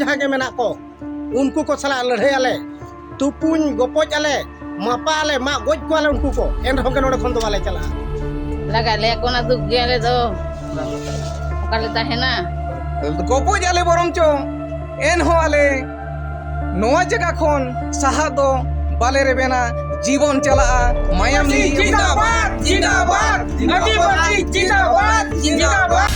जहाँ के मेना को उनको को सला लड़े आले तुपुन गोपोज आले मापा आले मा गोज को आले उनको को एन रहो के नोडे खन दो वाले चला लगा ले कोना दुख गया ले दो ओकाले ताहेना गोपोज आले बरम चो एन हो आले नोआ जगह खन साहा दो बाले रे बेना जीवन चला मायाम जिंदाबाद जिंदाबाद आदिवासी जिंदाबाद जिंदाबाद।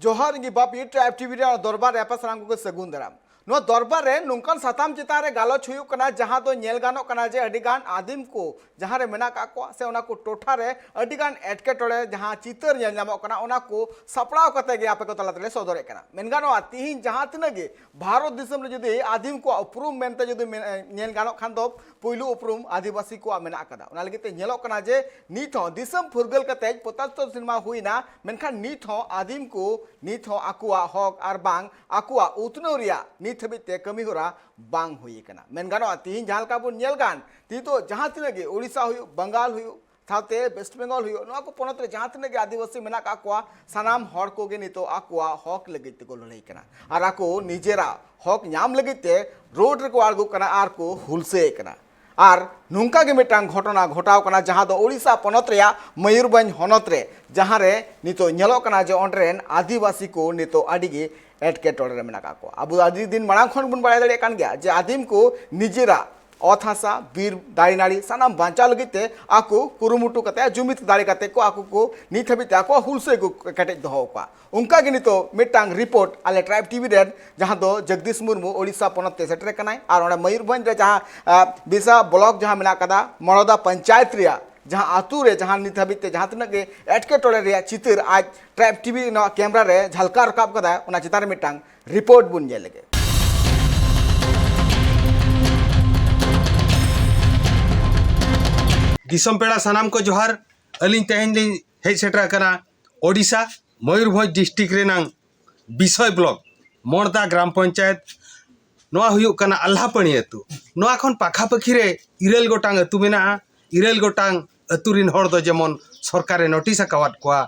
जोहार इंगी बापी ट्राइब टीवी रे दरबार एपा साराम को सगुन दाराम नो दरबार रे नुंकान साताम चिता रे गालोच हुयुक कना जहां दो नेल गानो कना जे अडिगान आदिम को जहां रे मेना का को से ओना को टोठा रे अडिगान एटके टोले जहां चितर नेल नामो कना ओना को सपड़ाव कते गे आपे को तला तले सदरे कना मेनगानो तिहिन जहां तिना गे भारत दिसम रे जदि आदिम को उपरुम मेनते जदि नेल गानो खान दो पुइलु उपरुम आदिवासी को मेना कदा ओना लगिते नेलो कना जे नीत हो दिसम फुरगल कते 75 सिनेमा हुइना मेनखान नीत हो आदिम को नीत हो आकुआ हक आर बांग आकुआ उतनोरिया हबीते कमी होरा बांग हुई कना मेन गानो तिहिन जहां का बुन नेल गान ती तो जहां तिनगे ओडिशा हुई बंगाल हुई साथे वेस्ट बेंगल हुई नो को पोनत रे जहां तिनगे आदिवासी मेना का को सनाम हर को गे नितो आकुआ हक लगिते को लड़ाई कना आर आको निजेरा हक नाम लगिते रोड रे को आगु कना आर को हुलसे कना आर नुंका गे मिटांग घटना घटाव कना जहां दो ओडिशा पोनत रे मयूरभंज होनत रे जहां रे नितो नेलो कना जे ऑनरेन आदिवासी को नितो आडिगे एटकेटोड़े रे मेना को अब आदि दिन मांग खन बुन बाड़ाय दाड़े कान गया जे आदिम को निजेरा अत हासा बीर दाड़ी नाड़ी सानाम बांचा लगिते आको कुरुमुटु कते जुमित दाड़े कते को आको को नित हबिते आको हुलसे को कटे दहो का उनका गे नितो मिटांग रिपोर्ट आले ट्राइब टीवी रे जहां दो जगदीश मुर्मू ओडिशा पोनत ते सेटरे कनाय आर ओंडे मयूरभंज रे जहां बिसा ब्लॉक जहां मेना कदा मणोदा पंचायत रिया जहां आतु रे जहां नित हबिते जहां तनक गे एटकेटोड़े रे चित्र आज ट्राइब टीवी नो कैमरा रे झलका रकाब कदा ओना चितार मिटांग रिपोर्ट बुन जे लगे दिसम पेड़ा सानाम को जोहार अलिन तेहन लिन हेज सेटरा कना ओडिशा मयूरभंज डिस्ट्रिक्ट रेनांग विषय ब्लॉक मणदा ग्राम पंचायत नोआ हुयुक कना अल्लाहपणी अतु नोआ खन पाखा पाखी रे इरेल गोटांग अतु मेना इरेल गोटांग अतु रिन हर दो जेमन सरकारे नोटिस आकावाद कोआ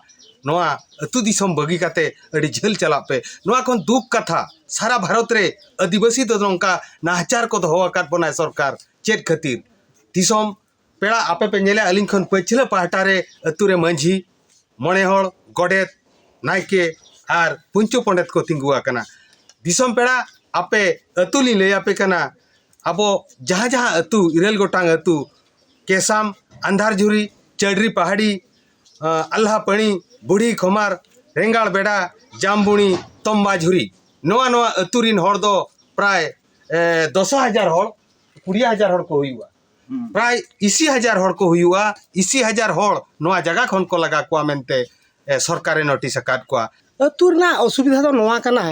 नोआ अतु दिसम बगी काते अडी झेल चला पे नोआ खन दुख कथा सारा भारत रे आदिवासी दो नोंका नाहचार को दोहो आकाद बनाय सरकार चेत खातिर दिसम पेड़ा आपे पे नेले अलिंग खन पछिला पाहटा रे अतु रे मंझी मणे हड़ गडेत नायके आर पुंचो पंडित को तिंगुआ कना दिसम पेड़ा आपे अतु ली ले आपे कना अबो जहां जहां अतु इरेल गोटांग अतु केसाम अंधारझुरी चढ़री पहाड़ी अल्लाहपणी बुढ़ी खोमार रेंगाड़ बेड़ा जामबुणी तंबाझुरी नोआ नोआ अतु रिन हड़ दो प्राय 10,000 हड़ 20,000 हड़ को हुआ प्राय 80,000 हड़ को हुआ 80,000 हड़ नोआ जगह खन को लगा को मेनते सरकारे नोटिस आकाद को अतुरना असुविधा दो नोआ कना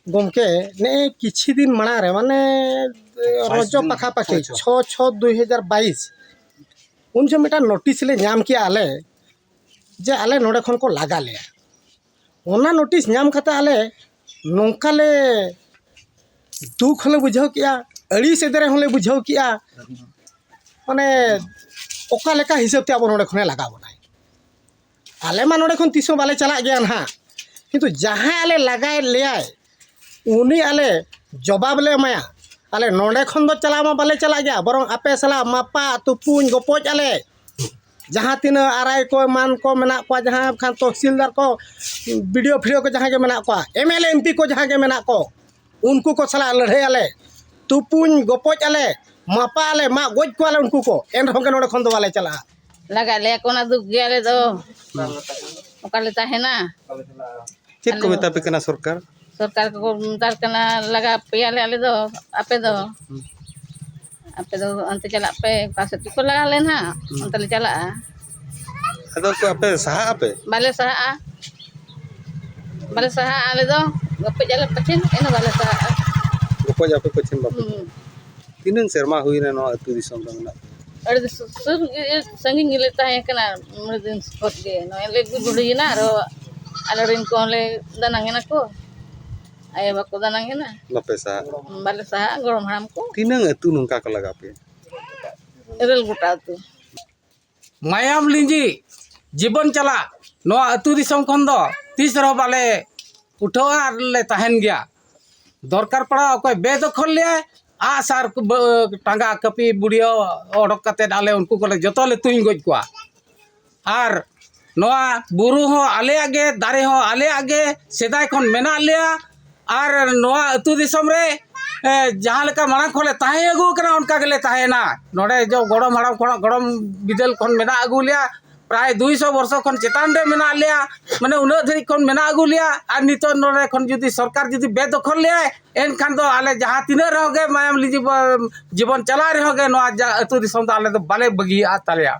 गमके ने किछि दिन मणा रे माने रजो पाखा पाखी 6/6/2022 उन जो मेटा नोटिस ले नाम किया आले जे आले नोडे खन को लागा ले ओना नोटिस नाम खता आले नोंकाले दुख ले बुझाव किया अड़ी से दरे हले बुझाव किया माने ओका लेका हिसाब ते अब नोडे खने लगा बनाय आले मा नोडे खन तिसो बाले चला गया ना किंतु जहां आले लगाए ले आए उनी आले जवाब ले माया आले नोडे खन दो चला मा बाले चला गया बरं आपे सला मापा तुपुन गोपोज आले जहां तीन आरआई को मान को मेना को जहां खान तहसीलदार को वीडियो फिडियो को जहां के मेना को एमएलए एमपी को जहां के मेना को उनको को सला लड़े आले तुपुन गोपोज आले मापा आले मा गोज को आले उनको को एन रहो के नोडे खन दो वाले चला लगा ले कोना दुख गया ले दो ओकाले ताहेना चेत को मेता पे कना सरकार सरकार को तार कना लगा पे आले दो आपे दो अंते चला पे पासे को लगा लेना अंते ले चला अदो को आपे सहा आपे बाले सहा आले दो गप्पे जले पछिन एनो बाले सहा गोपज आपे पछिन बापे तीनन शर्मा हुई रे नो अतु दिसम दंगना अरे संगिंग लेता है कना मरे दिन स्पॉट गे नो ले बुढ़ी ना रो आले रिन को ले दनांगे ना को आए बाको दनांगे ना बापे सहा बाले सहा गरम हराम को तीनन अतु नुंका को लगा पे एरल गोटा तू मायाम लिंजी जीवन चला नवा अतु दिसम खन दो तीस रहो बाले उठावा आर ले तहन गया दरकार पड़ा अकोय बेदखल ले आसार टांगा कपी बुढ़ियो ओडक कते आले उनको को जतो ले तुई गज को आर नवा बुरु हो आले आगे दारे हो आले आगे सेदाय खन मेना लिया आर नवा अतु दिसम रे जहाँ लेका मांग खोले ताहे अगू कना उनका गेले ताहेना नोडे जो गड़म हड़म खन गड़म बिदल खन मेना अगू लिया प्राय 200 वर्ष खन चेतान रे मेना लिया माने उना धरी खन मेना अगू लिया आर नितो नोडे खन जुदी सरकार जुदी बेदखल लिया एन खान दो आले जहाँ तीना रहोगे मायाम लिजी जीवन चला रहोगे नोआ अतु दिसम आले तो बाले बगी आ तालिया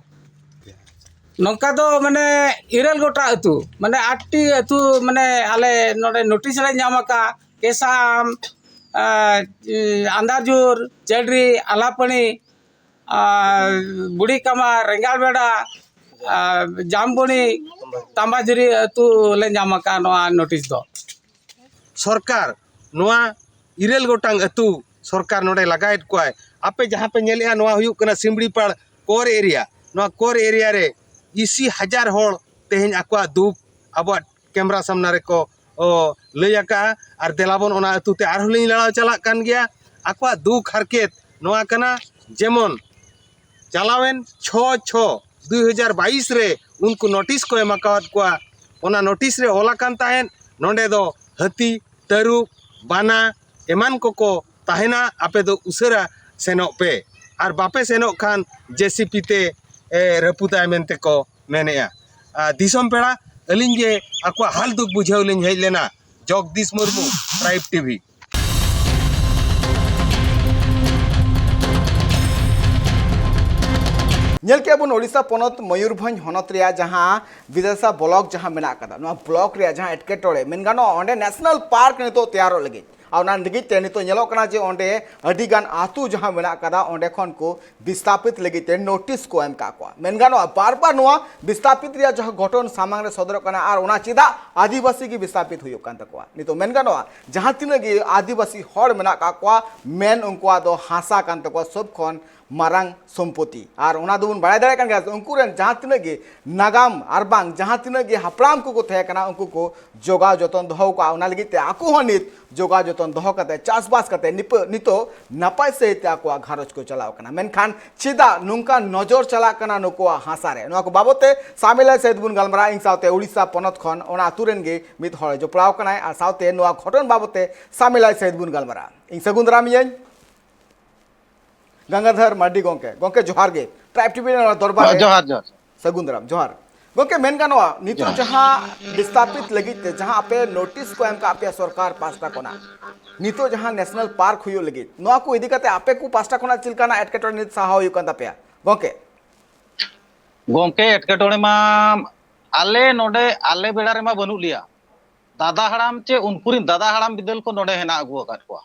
नौका दो माने इरल गोटा अतु माने 8टी अतु माने आले नोडे नोटिस ले नामका केसाम अंदारजुर चेड्री आलापणी बुढ़ी कमा रेंगाल बेड़ा जामबुणी तांबाजुरी अतु ले नामका नोआ नोटिस दो सरकार नोआ इरेल गोटांग अतु सरकार नोडे लगायत कोय आपे जहाँ पे नेले नोआ हुयुक कना सिमड़ीपाड़ कोर एरिया नोआ कोर एरिया रे 80,000 होड़ तेहेन आकवा दुख आबा कैमरा सामना रे को लैयाका और देलाबन ओना अतु ते आर हलिन लड़ाव चला कान गया आकवा दुख हरकेत नोआ कना जेमन चलावेन 6/6/2022 रे उनको नोटिस को एमाकावत कोआ ओना नोटिस रे ओला कान ताहेन नोंडे दो हाथी तरुप बाना एमान को ताहेना आपे दो उसरा सेनोक पे और बापे सेनोक खान जेसीपी ते रपुताय मेनते को मेनेया दिसम पेड़ा अलिंग जे आकवा हाल दुख बुझाव लिंग हेज लेना Jagdish Murmu tribe TV nail के बन ओडिशा पनत मयूरभंज हनत रिया जहां विदेशा ब्लॉक जहां मेना कदा नोआ ब्लॉक रिया जहां एटकेटोड़े मेनगानो ओंडे नेशनल पार्क नितो तैयारो लगे और लगे नितो नेलोकना जे ओंडे अडिगान आतु जहां मेना कदा ओंडे खन को विस्थापित लगे नोटिस को एम का को मेनगानो बार बार नोआ विस्थापित रिया जहां घटन सामांग रे सदर कना और ओना चिदा आदिवासी की विस्थापित हुयो कान तकोआ नितो मेनगानो जहां तिना गे आदिवासी हड़ मेना का को मेन उनकोआ दो हासा कान तकोआ सब खन मारांग सम्पत्ति और ओना दोबन बाय दाड़े कान गया उनको रेन जहां तिना गे नागाम और बांग जहां तिना गे हापड़ाम को थे कना उनको को जोगा जतन दोहो का ओना लगी ते आकु हनित जोगा जतन दोहो कते चासबास कते नितो नपाय से ते आकु घारज को चलाव कना मेनखान चिदा नुंका नजर चला कना नुको हासा रे नुआ को बाबते सामिल सेदबुन गलमरा इन साउते उड़ीसा पनत खन ओना तुरेन गे मित हळ जोपड़ाव कना और साउते नुआ घटन बाबते सामिल सेदबुन गलमरा इन सगुंदराम यन गंगाधर मार्डी गोंके जोहार गे ट्राइब टीवी दरबार जोहार जोहार सगुंदराम जोहार गोंके मेन गानोआ नितो जहां विस्थापित लगित जहां आपे नोटिस को एम का आपे सरकार पास्ता कोना नितो जहां नेशनल पार्क हुयो लगित नोआ को इदी कते आपे को पास्ता कोना चिलकाना एटकेटोड़ नित साहा हुयो कान तापेया गोंके एटकेटोड़े मा आले नोडे आले बेड़ा रे मा बनु लिया दादा हड़ाम चे उनकुरिन दादा हड़ाम बिदल को नोडे हेना अगु अकात को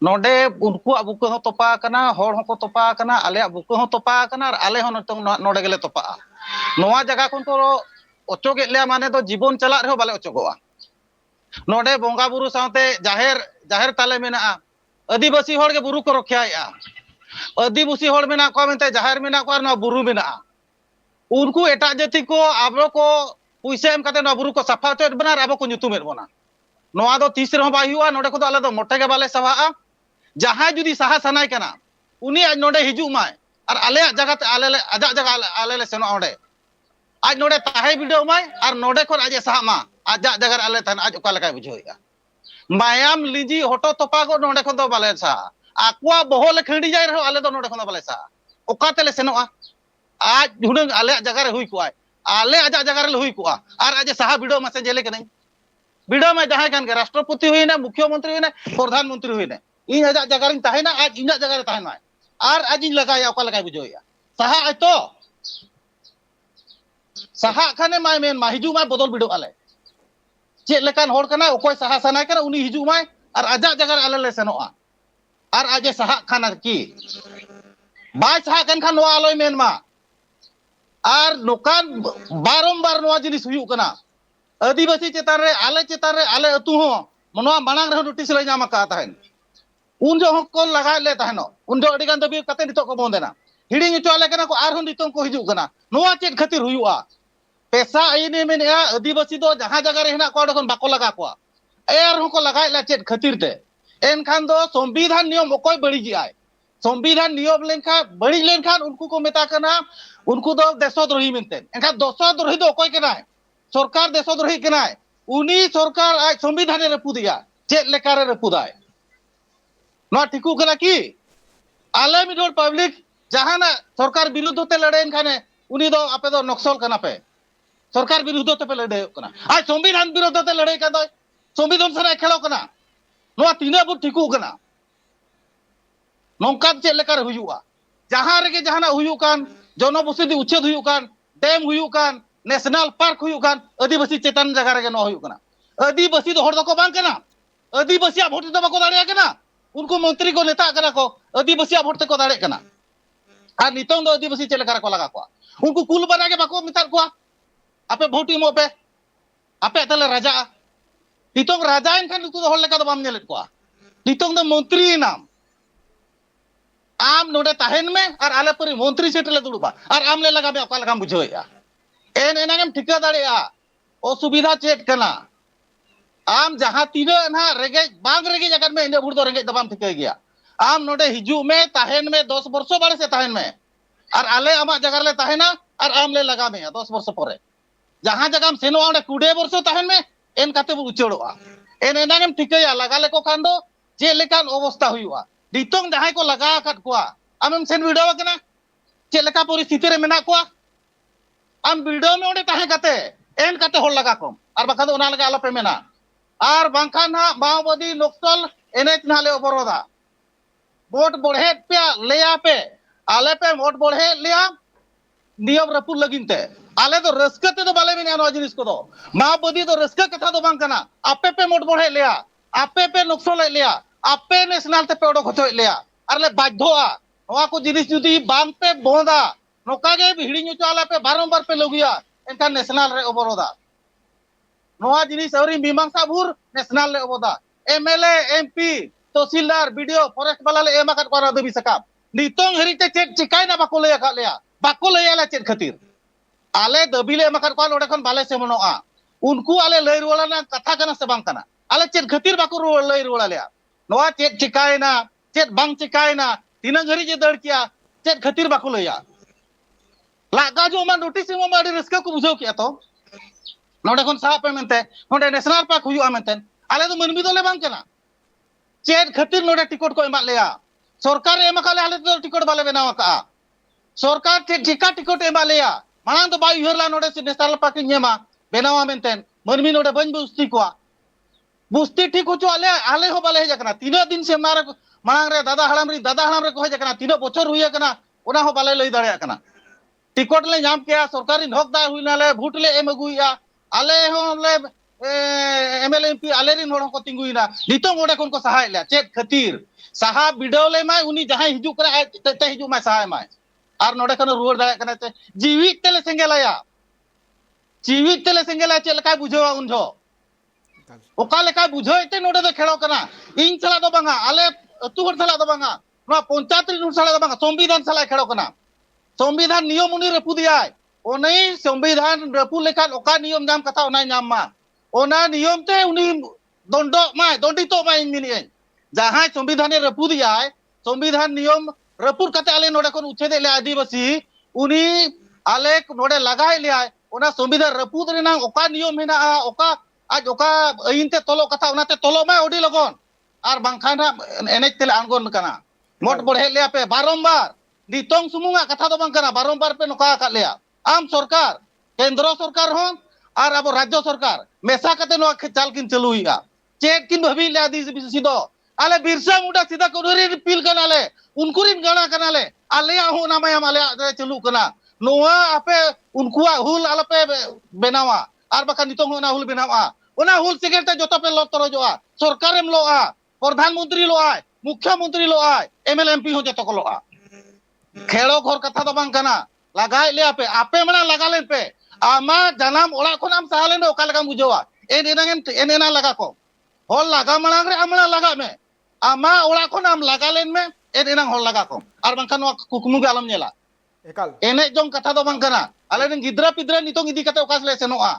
नोडे उनको अबुक हो तोपा कना होड़ हो को तोपा कना आले अबुक हो तोपा कना और आले हो नोडे गेले तोपा नोआ जगह कोन को ओचोगे ले माने तो जीवन चला रे बाले ओचोगोआ नोडे बोंगा बुरु साथे जाहेर ताले मेना आदिवासी होड़ के बुरु को रखयाया आदिवासी होड़ मेना को मेनते जाहेर मेना को ना बुरु मेना उनको एटा जाति को आबो को पैसा एम कते ना बुरु को सफा चोट बना आबो को nyutumet बोना नोआ दो 30 रहो बाय हुआ नोडे को आले दो मोटे के बाले सभा जहां जुदी साहा सनाय कना उनी आज नोडे हिजु माय और आले जगह ते आले आजा जगह आले सेनो ओडे आज नोडे ताहे वीडियो माय और नोडे को आज साहा मा आजा जगह आले तन आज ओका लका बुझोया मायाम लिजी होटो तोपा को नोडे को दो बाले सा आकुआ बहोल खंडी जाय रहो आले दो नोडे को बाले सा ओका तेले सेनोआ आज हुडंग आले जगह रे हुई को आले आजा जगह रे हुई को और आज साहा वीडियो मा से जेले के नहीं वीडियो में जहां कान के राष्ट्रपति हुई ना मुख्यमंत्री हुई ना प्रधानमंत्री हुई ना इन आजा जगह रे ताहे ना आज इन जगह रे ताहे ना और आज इन लगाया ओका लगा बुझोया साहा आज तो साहा खाने माय मेन मा हिजु मा बदल वीडियो आले चे लेकान होड़ कना ओकोय साहा सनाय कना उनी हिजु माय और आजा जगह आले ले सेनोआ और आज साहा खाना की बाय साहा कान खान नोआ आलोय मेन मा और नोकान बारंबार नोआ जिनिस हुयु कना आदिवासी चेतान रे आले अतु हो मनोआ मांग रे नोटिस ले नाम का ताहेन उन जो को लगा ले ताहेनो उन जो अडिगान दबी कते नितो को बंदेना हिडिंग चो आले कना को आर हो नितो को हिजु कना नोआ चेत खातिर हुयुआ Pesa ini menea adibasi do jaha jaga re hena ko dokon bako laga ko er hoko lagai la chet khatir te enkhan do संविधान नियम okoy bari ji ai संविधान नियम लेनखान उनको को मेता कना उनको दो देशद्रोही मेनते एनखान देशद्रोही दो ओकोय कनाय सरकार देशद्रोही कनाय उनी सरकार आज संविधान रे रपुदिया चेत लेकार रे रपुदाय नो ठिकु कना की आले मिडल पब्लिक जहाना सरकार विरुद्ध ते लड़ेन खाने उनी दो आपे दो नक्सल कना पे सरकार विरुद्ध ते पे लड़े कना आज संविधान विरुद्ध ते लड़े का दो संविधान सरा खेलो कना नो तीना बु ठिकु कना नौकान चेक लेकर हुआ जहां रेगे जहाना हुयुकान जनबसति उच्छेद हुयुकान डैम हुयुकान नेशनल पार्क हुयुकान आदिवासी चेतन जगह रेगे न हुयुकाना आदिवासी दो हर दको बांग कना आदिवासी भोट दो बको दाड़े कना उनको मंत्री को नेता कना को आदिवासी भोट को दाड़े कना और नितों दो आदिवासी चेक लेकर को लगा को उनको कुल बना के बको मितार को आपे भोट इमो पे आपे तले राजा नितों राजा इनखान तू हर लेका दो बाम नेलेत को नितों दो मंत्री नाम आम नोडे ताहेन में और आले परी मंत्री सेट ले दुड़बा और आम ले लगा में ओका लगा बुझोया एन एनागम ठिका दाड़ेया असुविधा चेत कना आम जहां तीनो ना रेगे बांग रेगे जगत में इने बुड़ दो रेगे दबाम ठिका गया आम नोडे हिजू में ताहेन में 10 वर्षों बारे से ताहेन में और आले आमा जगह ले ताहेना और आम ले लगा में 10 वर्ष परे जहां जगह हम सेनो ओंडे 20 वर्षों ताहेन में एन काते बु उचड़ोआ एन एनागम ठिकाया लगा ले को खान दो जे लेकान अवस्था हुआ दितों जहां को लगा कट को आम सेन वीडियो कना चे लेका परिस्थिति रे मेना को आम वीडियो में ओंडे ताहे काते एन काते होल लगा को और बखा दो ओना लगा आलो पे मेना और बांखान हा माओवादी नक्सल एने नाले अवरोधा वोट बढ़े पे लेया पे आले पे वोट बढ़े लिया नियम रपुर लगिनते आले तो रस्कते तो बाले में नो जिनिस को दो माओवादी तो रस्का कथा दो बांकना आपे पे वोट बढ़े लिया आपे पे नक्सल लिया आपे नेशनल ते पे ओडो खतो लिया अरले बाध्योआ नोआ को जिनिस जुदी बांग पे बोंदा नोका गे हिड़िñu चाला पे बारंबार पे लोगिया एनका नेशनल रे अवरोधा नोआ जिनिस अवरी मीमांसा भूर नेशनल रे अवरोधा एमएलए एमपी तहसीलदार वीडियो फॉरेस्ट वाला ले एमा कट करा दबी सकाब नितों हरिते चेक चिकाय ना बाको लया का लिया बाको लया ला चेक खातिर आले दबी ले एमा कट को ओडे खन बाले से मनोआ उनको आले लय रुवाला ना कथा कना से बांग कना आले चेक खातिर बाको लय रुवाला लिया नोआ चेक चिकायना चेक बांग चिकायना तीना घरी जे दड़ किया चेक खातिर बाको लया लागा जो मा नोटिस में माडी रिस्क को बुझो किया तो नोडे खन सा पे मेनते नोडे नेशनल पार्क हुआ मेनते आले तो मनबी दोले बांग कना चेक खातिर नोडे टिकट को एमा लेया सरकार एमा काले आले तो टिकट बाले बनावा का सरकार चेक चिका टिकट एमा लेया मांग तो बाई हरला नोडे से नेशनल पार्क नेमा बनावा मेनते मनबी नोडे बन बुस्ती को बुस्ती ठीक हो आले आले हो बाले हेजना तीनो दिन से मारे मांग रे दादा हड़ाम रे को हेजना तीनो बछर हुई कना ओना हो बाले लई दाड़े कना टिकट ले नाम किया सरकारी हक दा हुई नाले भोट ले एम अगुया आले हो ले एमएलए एमपी आले रिन होड़ को तिंगुइना नितो ओडे कोन को सहाय ले चेक खातिर साहा बिडो ले माय उनी जहां हिजु करे ते हिजु माय सहाय माय आर नोडे कन रुवर दाय कना ते जीवित तेले सेंगेला चे लका बुझवा उनजो ओका लेका बुझो ते नोडे दो खेलो कना इन सला दो बांगा आले अतु हर सला दो बांगा नो पंचायत रि सला दो बांगा संविधान सला खेलो कना संविधान नियम उनी रपु दियाय ओनै संविधान रपु लेखान ओका नियम नाम कथा ओना नाम मा ओना नियम ते उनी दंडो माय दंडितो माय मिनिए जहां संविधान रपु दियाय संविधान नियम रपुर कते आले नोडे कोन उच्छेद ले आदिवासी उनी आले नोडे लगाय लियाय ओना संविधान रपु रेना ओका नियम हेना ओका आज ओका अइनते तोलो कथा ओनाते तोलो मा ओडी लगन आर बांखान एनेज तेले आंगोन कना मोट बढ़े ले पे बारंबार नितों सुमुंगा कथा दो बांग कना बारंबार पे नोका का लिया आम सरकार केंद्र सरकार हो और अब राज्य सरकार मेसा कते नो चाल किन चलुइया चेक किन भबी ले आदि सिदो आले बिरसा मुंडा सीधा कोनरी पील कनाले उनकुरिन गणा कनाले आले हो ना माय आले चलु कना नोआ आपे उनकुआ हुल आले पे बनावा आर बाका नितों होना हुल बनावा ओना हुल सिगरेट जतो पे लो तरजोआ सरकारम लोआ प्रधानमंत्री लोआ मुख्यमंत्री लोआ एमएलए एमपी हो जतो को लोआ खेलो घर कथा दो बांग कना लगाय ले आपे मना लगा लेन पे आमा जनाम ओला खनाम सालेन ओका लगा बुझोआ एना लगा को होल लगा मनांग रे आमना लगा में आमा ओला खनाम लगा लेन में एना होल लगा को आर बांखान कुकमु के आलम नेला एकाल एने जों कथा दो बांग कना आले रन गिद्रा पिद्रा नितोंग इदी कते ओकास ले सेनोआ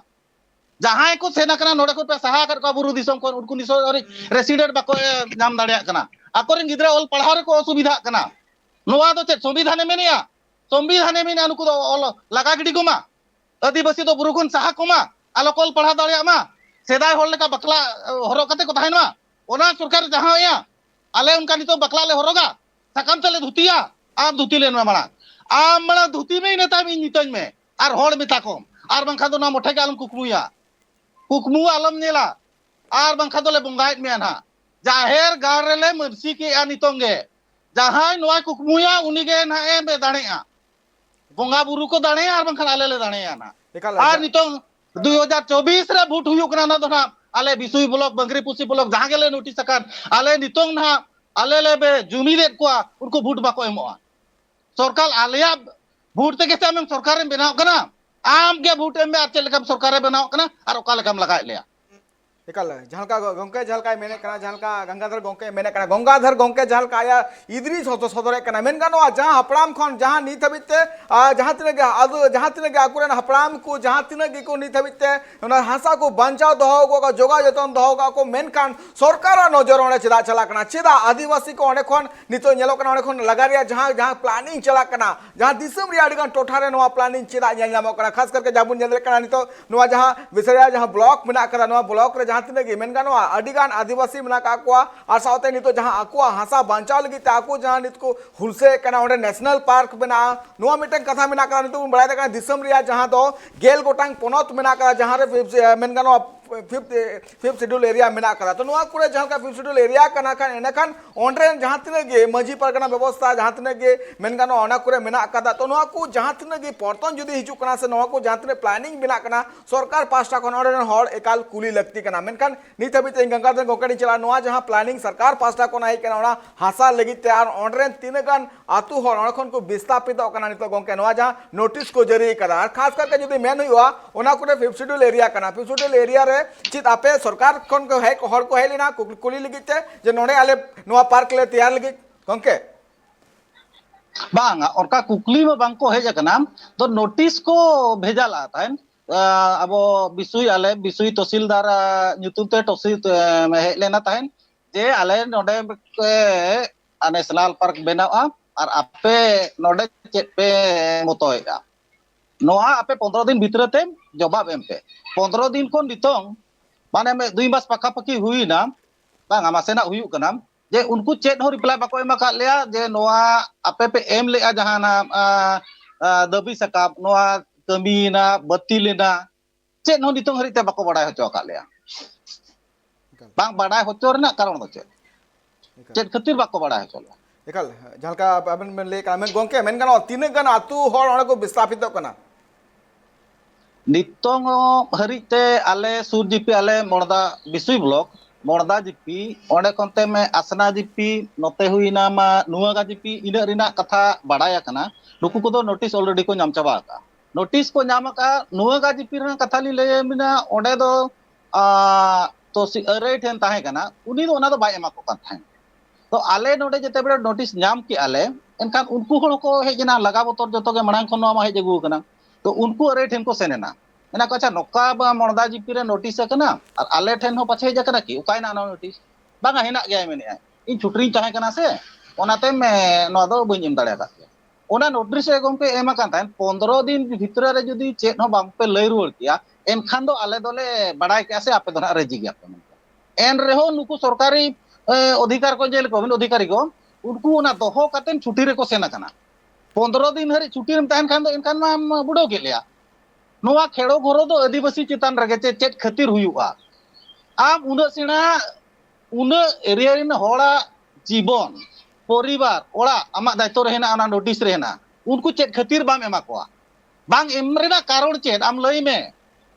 जहां को सेना कना नोडे को पे सहा कर का बुरु दिसम को उनको निसो रेसिडेंट बाको नाम दाड़िया कना आकोरेन गिद्रा ओल पढ़ाव रे को असुविधा कना नोआ दो चे संविधान मेनिया संविधान मेनिया नुकु दो ओल लगा गिडी कोमा आदिवासी दो बुरु कोन सहा कोमा आलो कोल पढ़ा दाड़िया मा सेदाय होल लेका बकला हरो कते को ताहेनवा ओना सरकार जहां या आले उनका नितो बकला ले हरोगा सकम तले धुतिया आम धुती लेन माड़ा आम माड़ा धुती में नेता में नितोñ में आर होड़ मेता को आर बंखा दो ना मोठे के आलम कुकमुया कुकमु आलम नेला आर बंखा दो ले बंगाइत में ना जाहेर गार रेले मर्सी के आ नितोंगे जहां नोआ कुकमुया उनीगे ना ए बे दाणेया बंगा बुरु को दाणेया आर बंखा आले ले दाणेया ना आर नितों 2024 रे भोट हुयुक ना दो ना आले बिसुई ब्लॉक बंगरी पुसी ब्लॉक जहां गेले नोटिस अकान आले नितों ना आले ले बे जुमीदेत को उनको भोट बाको एमोआ सरकार आलिया भोट ते केते हम सरकार बनाव कना आम के भोट एम आर चलकम सरकार बनाव कना आर ओका लकम लगा लिया एकाल झलका गोंके झलका मेने कना झलका गंगाधर गोंके मेने कना गंगाधर गोंके झलका या इद्री सदरे कना मेन गानो जहां हपड़ाम खन जहां नीत हबिते जहां तिने के आदु जहां तिने के आकुरेन हपड़ाम को जहां तिने के को नीत हबिते ओना हासा को बंचाव दोहो को जोगा जतन दोहो को मेन कान सरकार नजर ओने चिदा चला कना चिदा आदिवासी को ओने खन नितो नेलो कना ओने खन लगारिया जहां जहां प्लानिंग चला कना जहां दिसम रिया अडिगान टोठारे नोआ प्लानिंग चिदा नेल नामो कना खास करके जाबुन नेल कना नितो नोआ जहां विसरिया जहां ब्लॉक मेना कदा नोआ ब्लॉक रे तीन मेन गानोआ अडिगान आदिवासी मेना काकुआ और साउते नितो जहां आकुआ हासा बांचाव लगी आकु जहां नित को हुलसे कना ओंडे नेशनल पार्क बना नोआ मिटन कथा मेना का नितो बड़ाय तक दिसम रिया जहां दो गेल गोटांग पोनत मेना का जहां रे मेन गानोआ फिफ्थ शेड्यूल एरिया मेना कदा तो नोआ कुरे जहां का फिफ्थ शेड्यूल एरिया कना खान एना खान ओंड्रेन जहां तिने गे मजी परगना व्यवस्था जहां तिने गे मेन गानो ओना कुरे मेना कदा तो नोआ को जहां तिने गे परतन जुदी हिजु कना से नोआ को जहां तिने प्लानिंग मेना कना सरकार पास्टा खन ओंड्रेन हर एकाल कुली लगती कना मेनखान नित हबिते गंगाधर गोंकेडी चला नोआ जहां प्लानिंग सरकार पास्टा कोना हे कना ओना हासा लगित ते आर ओंड्रेन तीन गान आतु हर ओना खन को विस्थापित कना नितो गोंके नोआ जहां नोटिस को जारी कदा खास करके जुदी मेन हुआ ओना कुरे फिफ्थ शेड्यूल एरिया कना फिफ्थ शेड्यूल एरिया रे चित आपे सरकार खन को है हर को हेलिना कुली लगिते जे नोडे आले नोआ पार्क ले तैयार लगी गोंके बांग और कुकली में बांग को हेज कना तो नोटिस को भेजाला ताइन अब बिसुई तहसीलदार नुतुमते तहसील हेज लेना ताइन जे आले नोडे नेशनल पार्क बनावा और आपे नोडे चेत पे मतोएगा नोआ आपे 15 दिन भीतरते जवाब एम पे 15 दिन को नितोंग माने में 2 मास पक्का पक्की हुई ना बांग मासेना हुई कना जे उनको चेत हो रिप्लाई बाको एमा का लिया जे नोआ आपे पे एम ले जहाना दबी सकाब नोआ कमीना बत्ती लेना चेत हो नितोंग हरिते बाको बड़ाय होचो का लिया बांग बड़ाय होचो रना कारण दो चेत खातिर बाको बड़ाय होचो एकाल झलका अबन में ले का में गोंके मेन गानो तीन गान आतु हर ओने को विस्थापित कना नितोंग हरिते आले सुर जीपी आले मोरदा बिसुई ब्लॉक मोरदा जीपी ओंडे कोनते में आसना जीपी नोते हुईना मा नुआगा जीपी इना रिना कथा बड़ाया कना नुकु को नोटिस ऑलरेडी को नाम चाबा का नोटिस को नाम का नुआगा जीपी रे कथा ली ले मिना ओंडे दो तो सी अरे ठेन ताहे कना उनी दो ओना दो बाय एमा को कान थाइन तो आले नोडे जते बड़े नोटिस नाम की आले एनखान उनको हण को हेजना लगा बोतर जतो के मणांग खन मा हेज अगु कना तो उनको अरे ठेन को सेनेना एना को अच्छा नोका बा मोरदा जीपी रे नोटिस कना और आले ठेन हो पछे हेज कना की उकायना नोटिस बांगा हेना गया मेने इन छुटरी चाहे कना से ओनाते में नो दो बइन एम दाड़े का ओना नोटिस रे गमके एमा कान थाइन 15 दिन भीतर रे जदी चेत हो बांग पे लई रुवार किया एनखान दो आले दोले बड़ाय के से आपे दोना रेजी गया पे एन रे हो नुकु सरकारी अधिकार को जेल को अधिकारी को उनको ओना दोहो कातेन छुट्टी रे को सेना कना 15 दिन हरि छुट्टी रे ताहन खान दो एनखान मा बुडो के लिया नोआ खेड़ो घरो दो आदिवासी चितान रगे चेत खातिर हुयुआ आम उना सेना उना एरिया रिन होड़ा जीवन परिवार ओड़ा आमा दायित्व रहना ओना नोटिस रहना उनको चेत खातिर बाम एमा कोआ बांग एम रेना कारण चेत आम लई में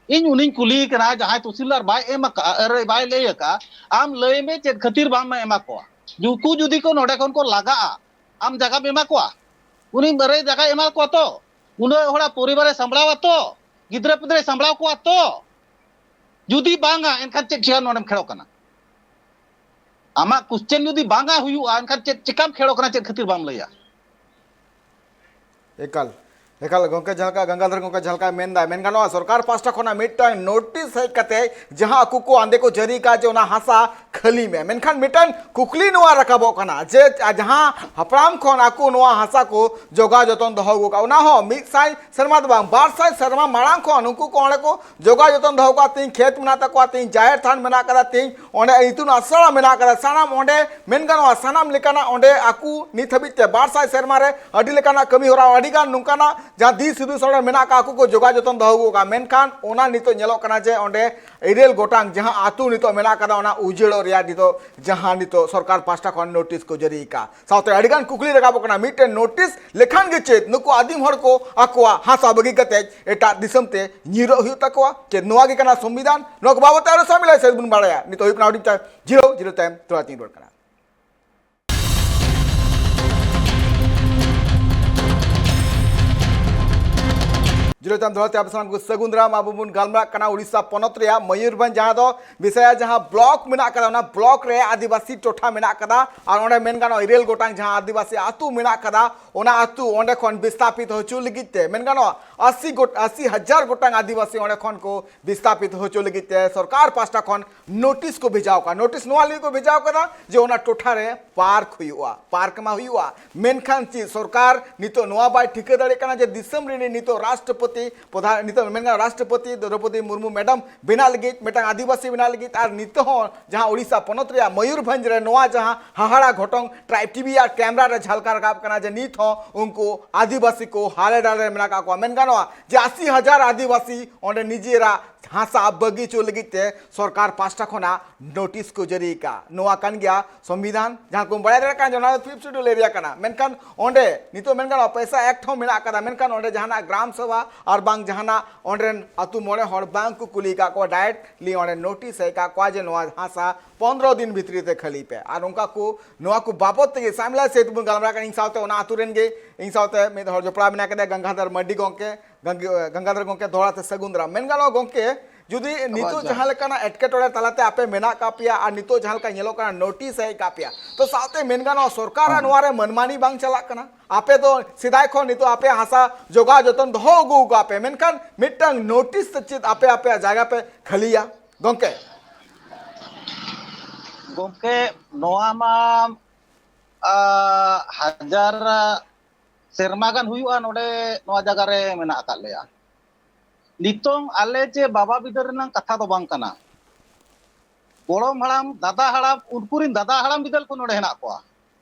इन उनी कुली कना जहां तहसीलदार बाय एमा का अरे बाय लई का आम लई में चेत खातिर बाम एमा कोआ जुकु जुदी को नोडे कोन को लगा आम जगह एमा कोआ उनी बरे जगह एमा को तो उना होड़ा परिवार संभळावा तो गिद्रा पिद्रा संभळाव को तो जुदी बांगा एनखान चेक छिया नोडम खेड़ो कना आमा क्वेश्चन जुदी बांगा हुयुआ एनखान चेक चिकाम खेड़ो कना चेक खातिर बाम लइया एकाल एकाल गोंके झलका गंगाधर गोंके झलका मेनदा मेन गानोआ सरकार पास्टा खना मिटन नोटिस हेज कते जहां आकु को आंदे को जरी का जे ओना हासा खाली में मेनखान मिटन कुकली नोआ रकाबो कना जे जहां हपराम खन आकु नोआ हासा को जोगा जतन दहो गो का ओना हो मिक साइ शर्मा दबांग बार साइ शर्मा मारांग खन उनको कोणे को जोगा जतन दहो का तीन खेत मना तको तीन जाहिर थान मना कदा तीन ओंडे इतुन असरा मना कदा सानाम ओंडे मेन गानोआ सानाम लेकाना ओंडे आकु नित हबिते बार साइ शर्मा रे अडी लेकाना कमी होरा अडी गान नुकाना जहाँ दिस हुदुस मेना का आकु को जोगा जतन दहो का मेनखान ओना नितो नेलो कना जे ओंडे इरेल गोटांग जहाँ आतु नितो मेना कदा ओना उजेड़ो रिया नितो जहाँ नितो सरकार पास्टा खन नोटिस को जरी का साउते अडिगान कुकली रकाबो कना मिटे नोटिस लेखान गे चेत नुको आदिम हर को आकुआ हासा बगी कते एटा दिसम ते निरो हुय तकवा चे नोआ गे कना संविधान नोक बाबते आरो सामिलाय से बुन बाड़ाया नितो हुय कना अडिम टाइम 0 टाइम तोरा तीन रोड कना जिलोताम धरते आपसान को सगुंदराम आबुबुन गालमरा कना उड़ीसा पनत रे मयूरभंज जहां दो विषय जहां ब्लॉक मेना कदा ना ब्लॉक रे आदिवासी टोठा मेना कदा और ओंडे मेन गानो इरेल गोटांग जहां आदिवासी आतु मेना कदा ओना आतु ओंडे खन विस्थापित होचु लगिते मेन गानो 80,000 गोटांग आदिवासी ओंडे खन को विस्थापित होचु लगिते सरकार पास्टा खन नोटिस को भेजाव का नोटिस नोआली को भेजाव कदा जे ओना टोठा रे पार्क हुआ पार्क मा हुआ मेनखान ची सरकार नितो नोआ बाय ठिके दड़े कना जे दिसम रे नितो राष्ट्रपति प्रधान नितो मेनगा राष्ट्रपति द्रौपदी मुर्मू मैडम बिना लगी मेटा आदिवासी बिना लगी और नितो जहां ओडिशा पनत रे मयूरभंज रे नोआ जहां हाहाड़ा घटों ट्राइब टीवी या कैमरा रे झलका रकाब कना जे नित हो उनको आदिवासी को हाले डाले मेना का को मेन गानो जे 80,000 आदिवासी ओंडे निजेरा हासा बगीचो लगिते सरकार पास्टा खना नोटिस को जरी का नोआ कान गया संविधान जहां को बड़ा रे का जना 5th शेड्यूल एरिया कना मेनखान ओंडे नितो मेन गानो पैसा एक ठो मेना कदा मेनखान ओंडे जहाना ग्राम सभा और बांग जहाना ओंडेन अतु मोड़े हर बांग को कुली का को डायरेक्टली ओंडे नोटिस है का को जे नोआ हासा 15 दिन भीतरी ते खाली पे और उनका को नोआ को बाबत ते सामला से तुम गलमरा का इन सावते ओना आतुरेन गे इन सावते मे हर जोपड़ा बिना कदे गंगाधर मड्डी गोंके गंगाधर गोंके धोड़ाते सगुंदरा मेन गानो गोंके जुदी नितो जहां लेकाना एटकेटोड़े तलाते आपे मेना कापिया और नितो जहां लेका नेलो कना नोटिस है कापिया तो साथे मेन गानो सरकार नोआ रे मनमानी बांग चला कना आपे तो सिदाय खो नितो आपे हासा जोगा जतन दहो गु आपे मेनखान मिटंग नोटिस चित आपे आपे जगह पे खलिया गोंके गोंके नोआ मा हजार सेरमा गान हुयुआ नोडे नोआ जगह रे मेना अकाल लेया नितों आले जे बाबा बिदर रना कथा तो बांग कना गोड़म हड़ाम दादा हड़ाम उनकुरिन दादा हड़ाम बिदल को नोडे हेना कोआ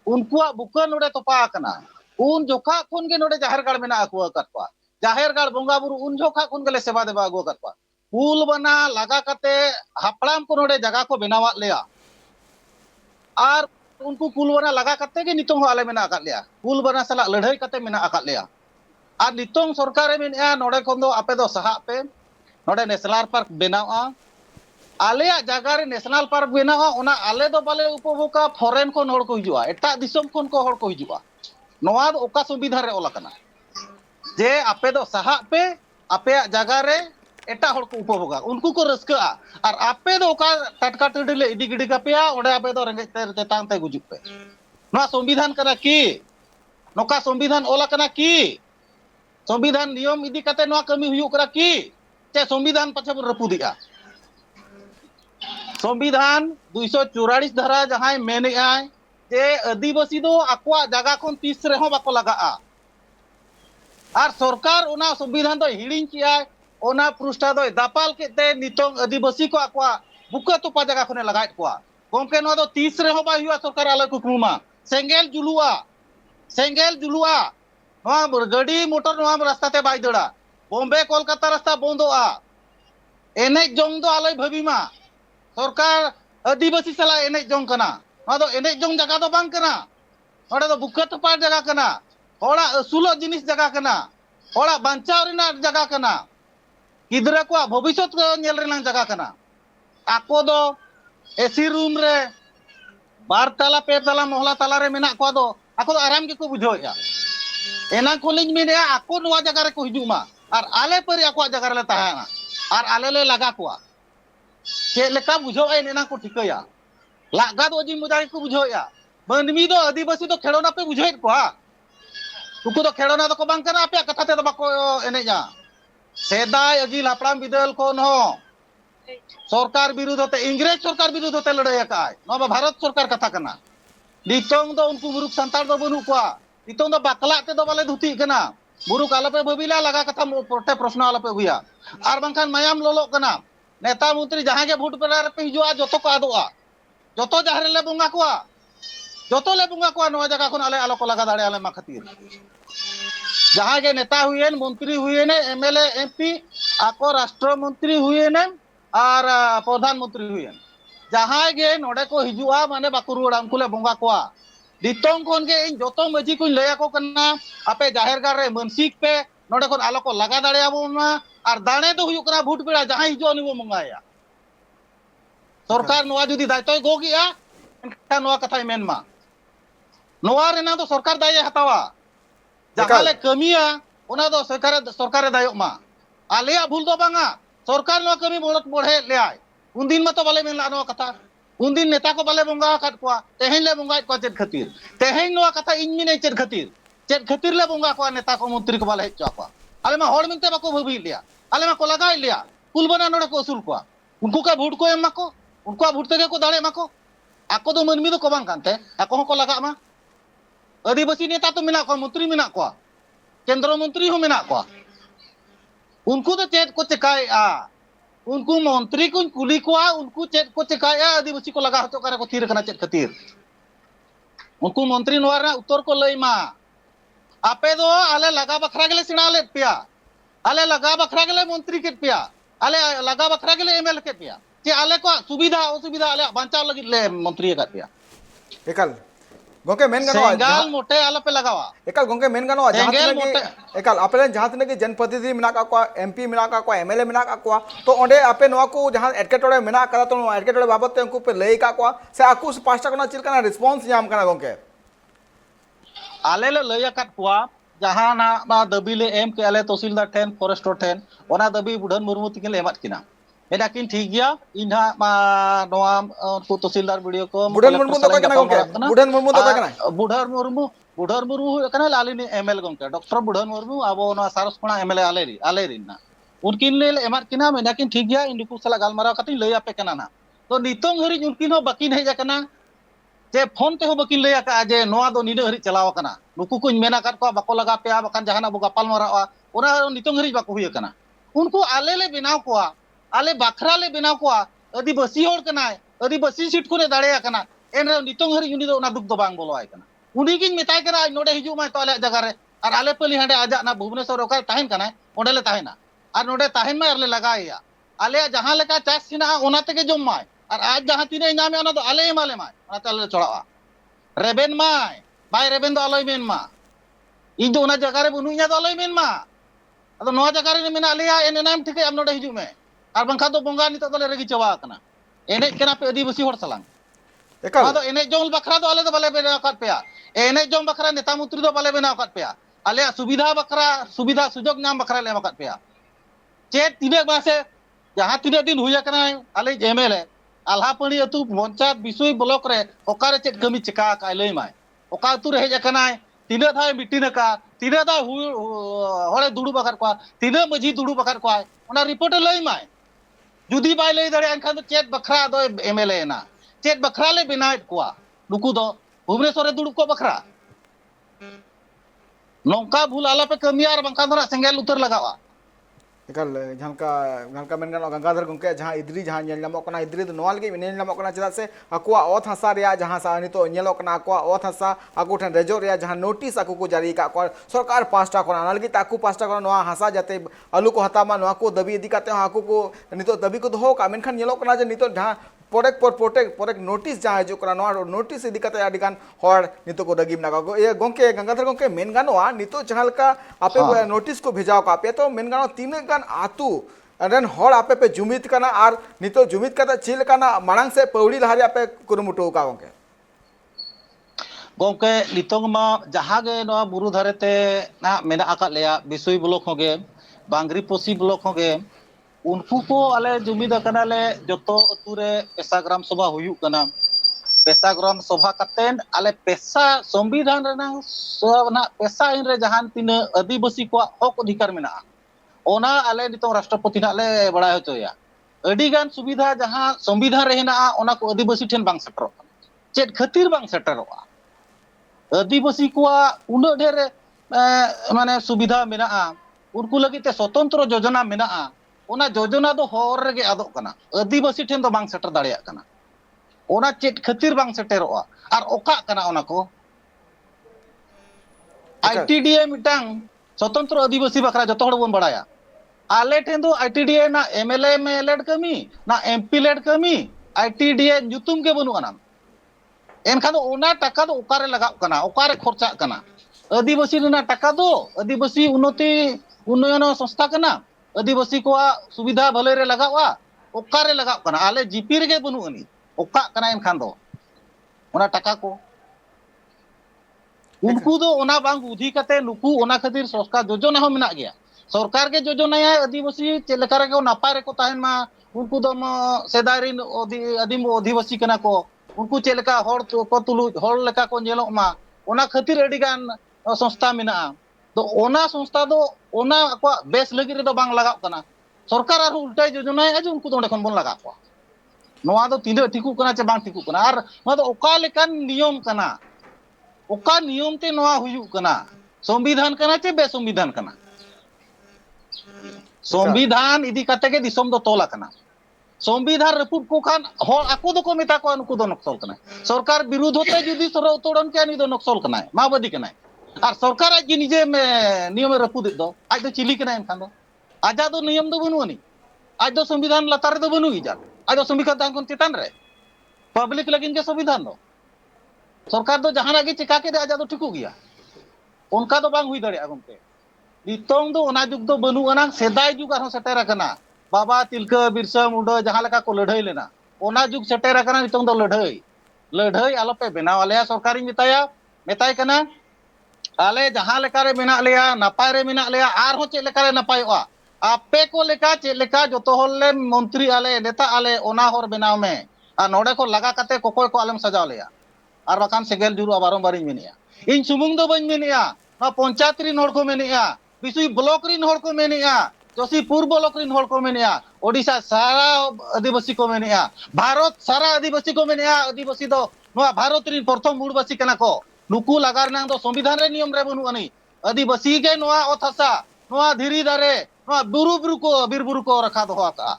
उनकुआ बुका नोडे तोपा कना उन जोखा खुन के नोडे जाहिर गाड़ मेना अकुआ कटपा जाहिर गाड़ बोंगा बुरु उन जोखा खुन के ले सेवा देबा अगुआ कटपा पुल बना लगा कते हपड़ाम को नोडे जगह को बनावा लिया और उनको पुल बना लगा कते के नितों आले मेना अकाल लिया पुल बना सला लड़ाई कते मेना अकाल लिया और नितों सरकार मेना नोडे खन दो आपे दो सहा पे नोडे नेशनल पार्क बनावा आले जगह रे नेशनल पार्क बनावा ओना आले दो बाले उपभोगा फॉरेन को हड़ को हिजुआ एटा दिसम खन को हड़ को हिजुआ नोआ दो ओका संविधान रे ओला कना जे आपे दो सहा पे आपे जगह रे एटा हड़ को उपभोगा उनको को रस्का और आपे दो ओका टटका टडले इडी गिडी कापेया ओडे आपे दो रेंगे ते तांग ते गुजुप पे नोआ संविधान कना की नोका संविधान ओला कना की संविधान नियम इदी कते नोआ कमी हुयु करा की चे संविधान पछे बन रपुदिया संविधान 244 धारा जहां मेने आय जे आदिवासी दो आकुआ जगह खन 30 रे हो बाको लगाआ और सरकार ओना संविधान दो हिडिंग किया ओना पृष्ठा दो दापाल केते नितों आदिवासी को आकुआ बुका तोपा जगह खने लगाइत कोआ गोमके नो दो 30 रे हो बा हुआ सरकार आले कुकुमा सेंगेल जुलुआ नोआ गाड़ी मोटर नोआ रास्ता ते बाय दड़ा बॉम्बे कोलकाता रास्ता बंदोआ एने जोंग दो आले भाबीमा सरकार आदिवासी सला एने जोंग कना नोआ दो एने जोंग जगह दो बांग कना ओडे दो बुका तोपा जगह कना होड़ा असुलो जिनिस जगह कना होड़ा बांचाव रेना जगह कना गिदरा को भविष्यत को नेल रेना जगह कना आको दो एसी रूम रे बार ताला पे ताला मोहला ताला रे मेना को दो आको दो आराम के को बुझोया एना कोलिंग में आको नोआ जगह रे को हिजुमा और आले पर आको जगह रे ताहाना और आले ले लगा कोआ के लेका बुझो एना को ठिकया लागा दो जी मुदाई को बुझोया मनमी दो आदिवासी दो खेड़ोना पे बुझोय कोआ नुकु दो खेड़ोना दो को बांग कना आपे कथा ते दो बाको एनेजा सेदाय अगिल हापड़ाम बिदल को न सरकार विरुद्ध होते इंग्रेज सरकार विरुद्ध होते लड़ाई का नवा भारत सरकार कथा कना नितोंग दो उनको मुरुक संताल दो बनु को नितोंग दो बाकला ते दो बाले धुती कना मुरुक आलपे बबिला लगा कथा पोटे प्रश्न आलपे हुआ आर बांखान मायाम लोलो कना नेता मंत्री जहां के भोट पेरा रे पे हिजुआ जतो को आदोआ जतो जहां रे ले बुंगा को जतो ले बुंगा को नवा जगह खन आले आलो को लगा दाड़े आले मा खातिर जहां के नेता हुए मंत्री हुए ने एमएलए एमपी आको राष्ट्र मंत्री हुए ने और प्रधानमंत्री हुए जहां गे नोडे को हिजुआ माने बाकु रुवाड़ा उनको ले बुंगा को दितों कोन के इन जतो मजी को लया को कना आपे जाहिर गार रे मानसिक पे नोडे कोन आलो को लगा दाड़े आबोना और दाणे तो हुयु कना भोट पेड़ा जहां हिजुआ निबो मंगाया सरकार नोआ जुदी दायित्व गोगिया एनखा नोआ कथा मेनमा नोआ रेना तो सरकार दाय हतावा जहां ले कमिया ओना दो सरकार दायक मा आलिया भूल दो बांगा सरकार नो कमी बढ़े ले आय उनदिन मतो बाले मेन लानो कथा उनदिन नेता को बाले बंगा काट को तेहेन ले बंगा को चेत खातिर तेहेन नो कथा इन मिने चेत खातिर ले बंगा को नेता को मंत्री को बाले हेच को आले मा होड़ मिनते बाको भबी लिया आले मा को लगाय लिया कुल बना नोडे को असूल को उनको का भोट को एम माको उनको भोट तेगे को दाड़े माको आको दो मनमी दो को बांग कानते आको को लगा मा आदिवासी नेता तो मिना को मंत्री मिना को केंद्र मंत्री हो मिना को उनको तो चेत को चिकाया उनको मंत्री को कुली को उनको चेत को चिकाया आदिवासी को लगा हतो करे को थीर कना चेत खातिर उनको मंत्री नोरा उत्तर को लई मा आपे दो आले लगा बखरा गेले सिना ले पिया आले लगा बखरा गेले मंत्री के पिया आले लगा बखरा गेले एमएल के पिया जे आले को सुविधा असुविधा आले बांचाव लगी ले मंत्री का पिया एकल गोके मेन गानो सेंगाल मोटे आले पे लगावा एकल गोके मेन गानो जहां तने एकल आपले जहां तने के जनप्रतिनिधि मिना का एमपी मिना का एमएलए मिना का तो ओंडे आपे नोआ को जहां एटकेटोड़े मिना करा तो एटकेटोड़े बाबत ते उनको पे लई का से आकु पास्टा कोना चिलकना रिस्पांस नाम कना गोके आले ले लय अकात कुआ जहां ना मा दबी ले एम के आले तहसीलदार ठेन फॉरेस्टर ठेन ओना दबी बुढ़न मुर्मू तिकिन ले एमात किना एडाकिन ठीक गया इनहा मा नोआ उनको तहसीलदार वीडियो को बुढ़न मुर्मू तो कना गोके बुढ़न मुर्मू तो कना बुढ़र मुर्मू कना लालिनी एमएल गोके डॉक्टर बुढ़न मुर्मू अब ना सारसपणा एमएलए आले रिना उनकिन ले एमात किना एडाकिन ठीक गया इनको सला गालमाराव कति लय आपे कना ना तो नितोंग हरि उनकिन हो बाकी नहीं जाकना जे फोन ते हो बकिन लय का जे नोआ दो निडे हरि चलाव कना नुकु को मेना काट को बाको लगा पे बकान जहाना बो गपाल मारावा ओना नितोंग हरि बाको हुय कना उनको आले ले बिनाव को आले बाखरा ले बिनाव को आदिवासी होड़ कना आदिवासी सीट को ने दाड़े कना एन नितोंग हरि उनी दो ना दुख दो बांग बोलो आय कना उनी किन मेताय कना नोडे हिजु मा तो आले जगह रे और आले पली हांडे आजा ना भुवनेश्वर ओका ताहेन कना ओंडे ले ताहेना और नोडे ताहेन मा आले लगाया आले जहां लेका चास सिना ओना तेगे जम माय और आज जहां तिने नामे ओना दो आले माले माय ओना तले चढ़ावा रेबेन माय बाय रेबेन दो आलोय मेन मा इन दो ओना जगह रे बनुइया दो आलोय मेन मा अदो नोआ जगह रे मेना आलेया एने नाम ठिके आम नोडे हिजु में और बंखा तो बोंगा नितो दले रेगी चवा कना एने कना पे आदिवासी होड़ सलांग एकल आदो एने जोल बखरा दो आले दो बाले बेना काट पेया एने जोम बखरा नेता मंत्री दो बाले बेना काट पेया आले सुविधा बखरा सुविधा सुजोग नाम बखरा ले काट पेया चेत तिने बासे जहां तिने दिन हुया कना आले एमएलए आल्हापणी अतु पंचायत बिसुई ब्लॉक रे ओकारे चेत कमी चिका का लय माय ओका अतु रे हेज कना तिने था मिटिन का तिने दा होरे दुडु बखर को तिने मजी दुडु बखर को ओना रिपोर्ट लय माय जुदी बाय लय दरे एनखान तो चेत बखरा दो एमएलए ना चेत बखरा ले बिनायत को नुकु दो भुवनेश्वर रे दुडु को बखरा नौका भूल आला पे कमियार बंका धरा सेंगेल उतर लगावा एकल झनका मेन गानो गंगाधर गोके जहां इद्री जहां नेल नामो कना इद्री दो नोवाल गे नेल नामो कना चदा से अकुआ ओथ हसा रे जहां सा नितो नेलो कना अकुआ ओथ हसा आकु ठन रेजो रे जहां नोटिस आकु को जारी का सरकार पास्टा कोना नालगी ताकु पास्टा कोना नोआ हसा जाते आलू को हतामा नोआ को दबी इदी काते आकु को नितो दबी को दो का मेनखान नेलो कना जे नितो जहां पोरेक नोटिस जहां जो करा नोआ नोटिस इदी काते आडिगान होड़ नितो को दगीम ना को ए गोके गंगाधर गोके मेन गानोआ नितो जहां का आपे नोटिस को भेजाव का पे तो मेन गानो तीन गान आतु रेन होड़ आपे पे जुमित कना आर नितो जुमित काते चिल कना मांग से पौड़ी लहारी आपे कुरुमुटो का गोके नितोंग मा जहां गे नो बुरु धरेते ना मेना आका लेया बिसुई ब्लॉक होगे बांगरी पोसी ब्लॉक होगे उनको को आले जुमिद कना ले जतो अतु रे पेसा ग्राम सभा हुयु कना पेशाग्राम सभा कातेन आले पेशा संविधान रेनांग पेशा इन रे जहान तीना आदिवासी को हक अधिकार मेना ओना आले नितों राष्ट्रपति ना ले बड़ा होचोया अडी गान सुविधा जहां संविधान रे हेना ओना को आदिवासी ठेन बांग सेटरो चेत खातिर बांग सेटरोआ आदिवासी को उना ढेर माने सुविधा मेना उनको लगी ते स्वतंत्र योजना मेना ओना योजना दो हर रेगे आदोग कना आदिवासी ठेन दो बांग सेटर दाड़िया कना ओना चेत खातिर बांग सेटरोआ आर ओका कना ओना को आईटीडीए मिटांग स्वतंत्र आदिवासी बकरा जतो हड़ बोन बड़ाया आले ठेन दो आईटीडीए ना एमएलए में लेड कमी ना एमपी लेड कमी आईटीडीए जुतुम के बनु अनाम एनखान दो ओना टाका दो ओकारे लगाव कना ओकारे खर्चा कना आदिवासी रेना टाका दो आदिवासी उन्नति उन्नयन संस्था कना आदिवासी को सुविधा भले रे लगावा ओकारे लगाव कना आले जीपी रे बनु अनी ओका कना एनखान दो ओना टाका को उनको दो ओना बांग बुद्धि कते नुकु ओना खातिर सरकार योजना हो मेना गया सरकार के योजना है आदिवासी चेलेका रे को नापाय रे को ताहेन मा उनको दो सेदाय रिन आदिम आदिवासी कना को उनको चेलेका हर को तुलु हर लेका को नेलो मा ओना खातिर अडी गान संस्था मेना तो ओना संस्था दो ओना को बेस लगी रे दो बांग लगाव कना सरकार आर उल्टा योजना है जो उनको दोंडे खन बोन लगा को नोआ दो तीन ठिकु कना चे बांग ठिकु कना आर नोआ दो ओका लेकान नियम कना ओका नियम ते नोआ हुयु कना संविधान कना चे बेसंविधान कना संविधान इदी कते के दिसम दो तोला कना संविधान रपुट को खान हर आको दो को मेता को उनको दो नक्सल कना सरकार विरोध होते जुदी सरो तोड़न के नि दो नक्सल कना माओवादी कना और सरकार आज निजे में नियम रपुट दो आज दो चिली कना एनखान दो आजा दो नियम दो बनुनी आज दो संविधान लतार दो बनु इजा आज दो संविधान कोन चेतन रे पब्लिक लगिन के संविधान दो सरकार दो जहां आगे चिका के आजा दो ठिकु गया उनका दो बांग हुई दड़े गमके नितोंग दो ओना जुग दो बनु अना सेदाय जुग आरो सेटेरा कना बाबा तिलका बिरसा मुंडा जहां लेका को लड़ाई लेना ओना जुग सेटेरा कना नितोंग दो लड़ाई आलो पे बनाव आलेया सरकारी मेताय कना आले जहां लेका रे मेना लेया नापाय रे मेना लेया आर हो चे लेका रे नापायवा आपे को लेका चे लेका जतो होले मंत्री आले नेता आले ओना हर बनाव में आ नोडे को लगा कते कोकोय को आलम सजाव लेया आर बाकान सेगेल जुरु बारंबारिन मेनिया इन सुमुंग दो बन मेनिया ना पंचायत रिन हड़ को मेनिया बिसुई ब्लॉक रिन हड़ को मेनिया जोशीपुर ब्लॉक रिन हड़ को मेनिया ओडिशा सारा आदिवासी को मेनिया भारत सारा आदिवासी को मेनिया आदिवासी दो नोआ भारत रिन प्रथम मूलवासी कना को नुकु लगार नांग दो संविधान रे नियम रे बनु अनी आदिवासी के नोआ ओथासा नोआ धीरी दारे नोआ बिरबुरु को रखा दो का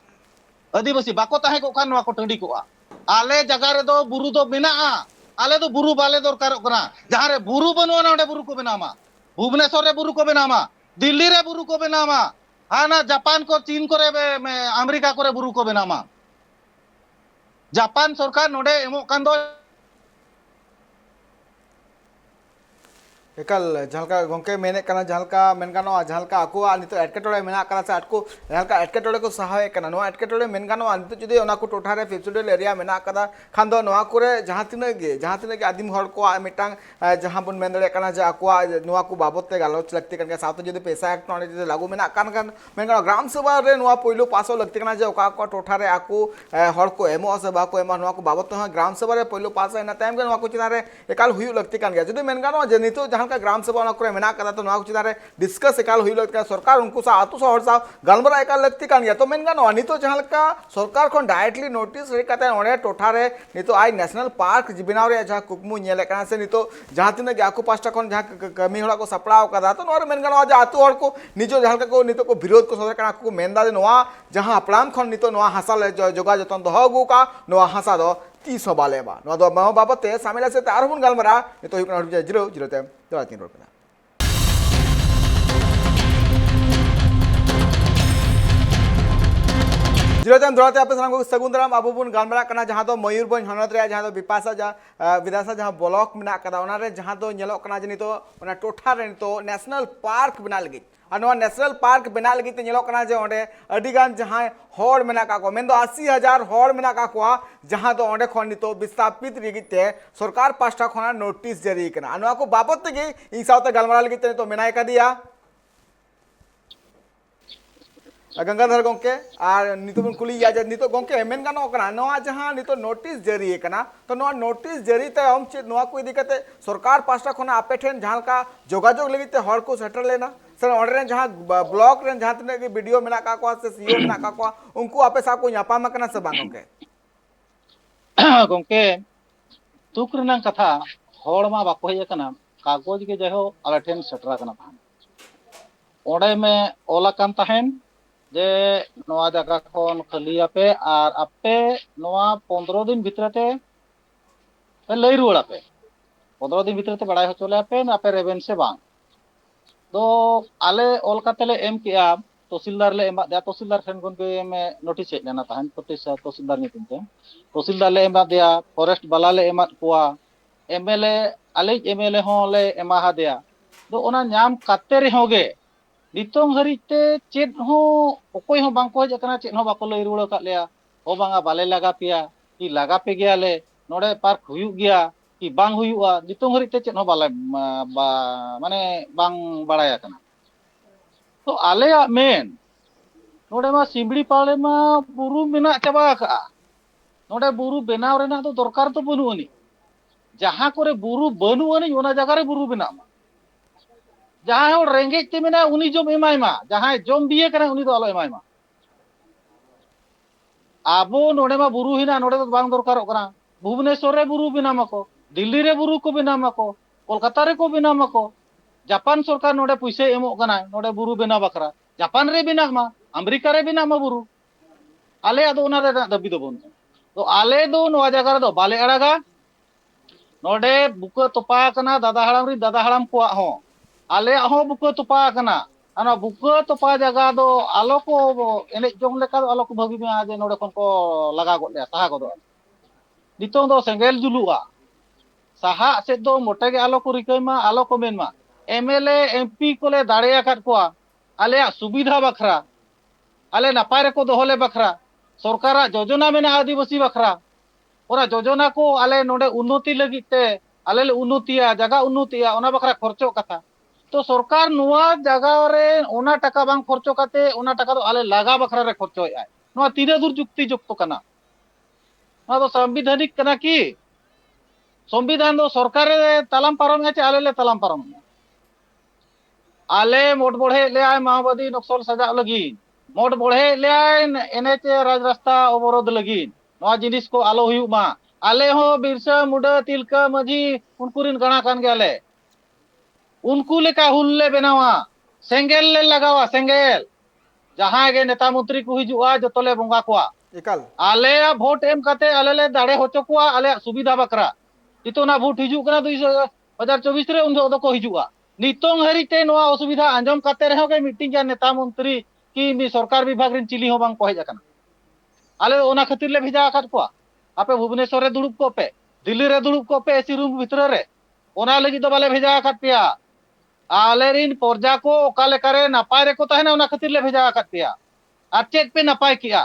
आदिवासी बाको ताहे को खान नोआ को टंडी को आले जगह रे दो बुरु दो मेना आले दो बुरु बाले दरकार कना जहां रे बुरु बनुआ ना बुरु को बनामा भुवनेश्वर रे बुरु को बनामा दिल्ली रे बुरु को बनामा हाना जापान को चीन को रे अमेरिका को रे बुरु को बनामा जापान सरकार नोडे एमो कान दो एकल जहालका गोंके मेने कना जहालका मेन गानो जहालका आको नितो एटकेटोड़े मेना कना से आटको जहालका एटकेटोड़े को सहाय कना नो एटकेटोड़े मेन गानो नितो जुदी ओना को टोठा रे फिप्सुडल एरिया मेना कदा खान दो नोआ कोरे जहां तिना के आदिम हड़ को मिटांग जहां बन मेन दड़े कना जे आको नोआ को बाबत ते गालोच लगती कन के साथ जुदी पैसा एक्ट नोने जुदी लागू मेना कान मेन गानो ग्राम सभा रे नोआ पहिलो पासो लगती कना जे ओका को टोठा रे आको हड़ को एमो सभा को एमा नोआ को बाबत तो ग्राम सभा रे पहिलो पास एना टाइम के नोआ को चिना रे एकाल हुयु लगती कन गया जुदी मेन गानो जे नितो जहां का ग्राम सभा ना करे मेना कदा तो नोआ चिना रे डिस्कस एकाल हुई लगता सरकार उनको सा आतु सा हड़ सा गलमरा एकाल लगती कान गया तो मेन गानो नितो जहां का सरकार खन डायरेक्टली नोटिस रे कते ओने टोठा रे नितो आई नेशनल पार्क बनाव रे जहां कुकमु नेले कना से नितो जहां तिना के आकु पास्टा खन जहां कमी हड़ा को सपड़ाव कदा तो नोर मेन गानो जा आतु हड़ को निजो जहां को नितो को विरोध को सदर कना को मेनदा दे नोआ जहां अपलाम खन नितो नोआ हासा ले जोगा जतन दो हगु का नोआ हासा दो 30 बालेबा नोआ दो मा बाबते सामिला से तार हुन गलमरा नितो हुकना हड़ 0 ते 3 रुपया जिरोतम दौड़ते आप सामने सगुंदराम अब बन गलमरा कना जहां तो मयूरभंज हनत रे जहां तो विपासा विधासा जहां ब्लॉक मेना कदा ओना रे जहां तो नेलो कना जे नितो ओना टोठा रे नितो नेशनल पार्क बना लगी और नोआ नेशनल पार्क बना लगी ते नेलो कना जे ओंडे अडिगान जहां हड़ मेना का को मेन दो 80,000 हड़ मेना का को जहां तो ओंडे खन नितो विस्थापित रिगिते सरकार पास्टा खना नोटिस जारी कना नोआ को बाबत ते इ सावते गलमरा लगी ते तो मेना का दिया गंगाधर गोंके और नितो बन कुली या नितो गोंके मेन गानो कना नोआ जहां नितो नोटिस जारी कना तो नोआ नोटिस जारी ते हम चेद नोआ को इदी कते सरकार पास्टा खना आपे ठेन जहां का जोगाजोग लगी ते हर को सेटल लेना सर ऑर्डर जहां ब्लॉक रेन जहां तने वीडियो मेना का को से सीओ मेना का को उनको आपे सा को न्यापामा कना से बांगो के गोंके तुक रनang कथा हर मा बाको हेज कना कागज के जहो आले ठेन सेटरा कना थान ओडे में ओलाकान ताहेन जे नोआ जगह खन खालिया पे और आपे नोआ 15 दिन भितरते पे लई रुवाड़ा पे 15 दिन भितरते बड़ाई होचोले पे ना पे रेवेन से बांग तो आले ओलकातेले एम किया तहसीलदार ले एमा दया तहसीलदार ठेन गुन पे में नोटिस हेज लेना ताहेन तहसीलदार नितिन ते तहसीलदार ले एमा दिया फॉरेस्ट वाला ले एमा कुआ एमएलए आले एमएलए हो ले एमा हा दिया तो ओना नाम काते रे होगे नितोंग हरिते चेद हो ओकोय हो बांको हेज कना चेद हो बाको लई रुवाड़ा का लेया ओ बांगा बाले लगा पिया कि लगा पे गया ले नोडे पार्क हुयु गया कि बांग हुयुआ नितोंग हरिते चेद हो बाले माने बांग बाड़ाया कना तो आले मेन नोडे मा सिमड़ी पाले मा बुरु मेना चाबा का नोडे बुरु बेनाव रेना तो दरकार तो बनुअनी जहां करे बुरु बनुअनी ओना जगह रे बुरु बेना जहां हो रेंगे ते मेना उनी जम एमाय मा जहां जम दिए कना उनी तो आलो एमाय मा आबो नोडे मा बुरु हिना नोडे तो बांग दरकार कना भुवनेश्वर रे बुरु बेना मको दिल्ली रे बुरु को बेना मको कोलकाता रे को बेना मको जापान सरकार नोडे पैसे एमो कना नोडे बुरु बेना बकरा जापान रे बेना मा अमेरिका रे बेना मा बुरु आले आदो ओना रे दबी दो बन तो आले दो नोआ जगह रे दो बाले अड़ागा नोडे बुका तोपा कना दादा हड़ाम को हो आले हो बुका तोपा कना ana buka topa jaga do alo ko enek jong leka alo ko bagi me aje node kon ko laga go le saha go do ditong do senggel julua saha se do mote ge alo ko rikai ma alo ko men ma MLA MP ko le dare akat ko ale subidha bakhra ale napay re ko dohole bakhra सरकारा योजना में आदिवासी बखरा और योजना को आले नोडे उन्नति लगी ते आले ले उन्नतिया जगह उन्नतिया ओना बखरा खर्चो कथा तो सरकार नुआ जगह रे ओना टका बांग खर्चो काते ओना टका तो आले लागा बखरा रे खर्चो आय नुआ तीन दूर जुक्ति जुक्त कना नुआ तो संविधानिक कना की संविधान दो सरकार रे तालाम पारम है आले ले तालाम पारम आले मोट बढ़े ले आय माओवादी नक्सल सजा लगी मोट बढ़े ले आय एनएच राज रास्ता अवरोध लगी नुआ जिनिस को आलो हुयु मा आले हो बिरसा मुंडा तिलका माझी उनको रिन गणा कान गयाले उनको लेका हुल्ले बनावा सेंगेल ले लगावा सेंगेल जहां गे नेता मंत्री को हिजुआ जतले बंगा कोआ एकाल आले वोट एम काते आले ले दाड़े होचो कोआ आले सुविधा बकरा जितोना वोट हिजु कना 2024 रे उन दो को हिजुआ नितोंग हरिते नोआ असुविधा आंजम काते रहो के मीटिंग या नेता मंत्री की मी सरकार विभाग रिन चिली हो बांग को हेज कना आले ओना खातिर ले भेजा आकात कोआ आपे भुवनेश्वर रे दुड़ुब को पे दिल्ली रे दुड़ुब को पे एसी रूम भीतर रे ओना लगी दो बाले भेजा आकात पिया आले रिन पर्जा को ओका लेकारे नापाय रे को तहना ओना खातिर ले भेजा आकात पिया आ चेक पे नापाय किया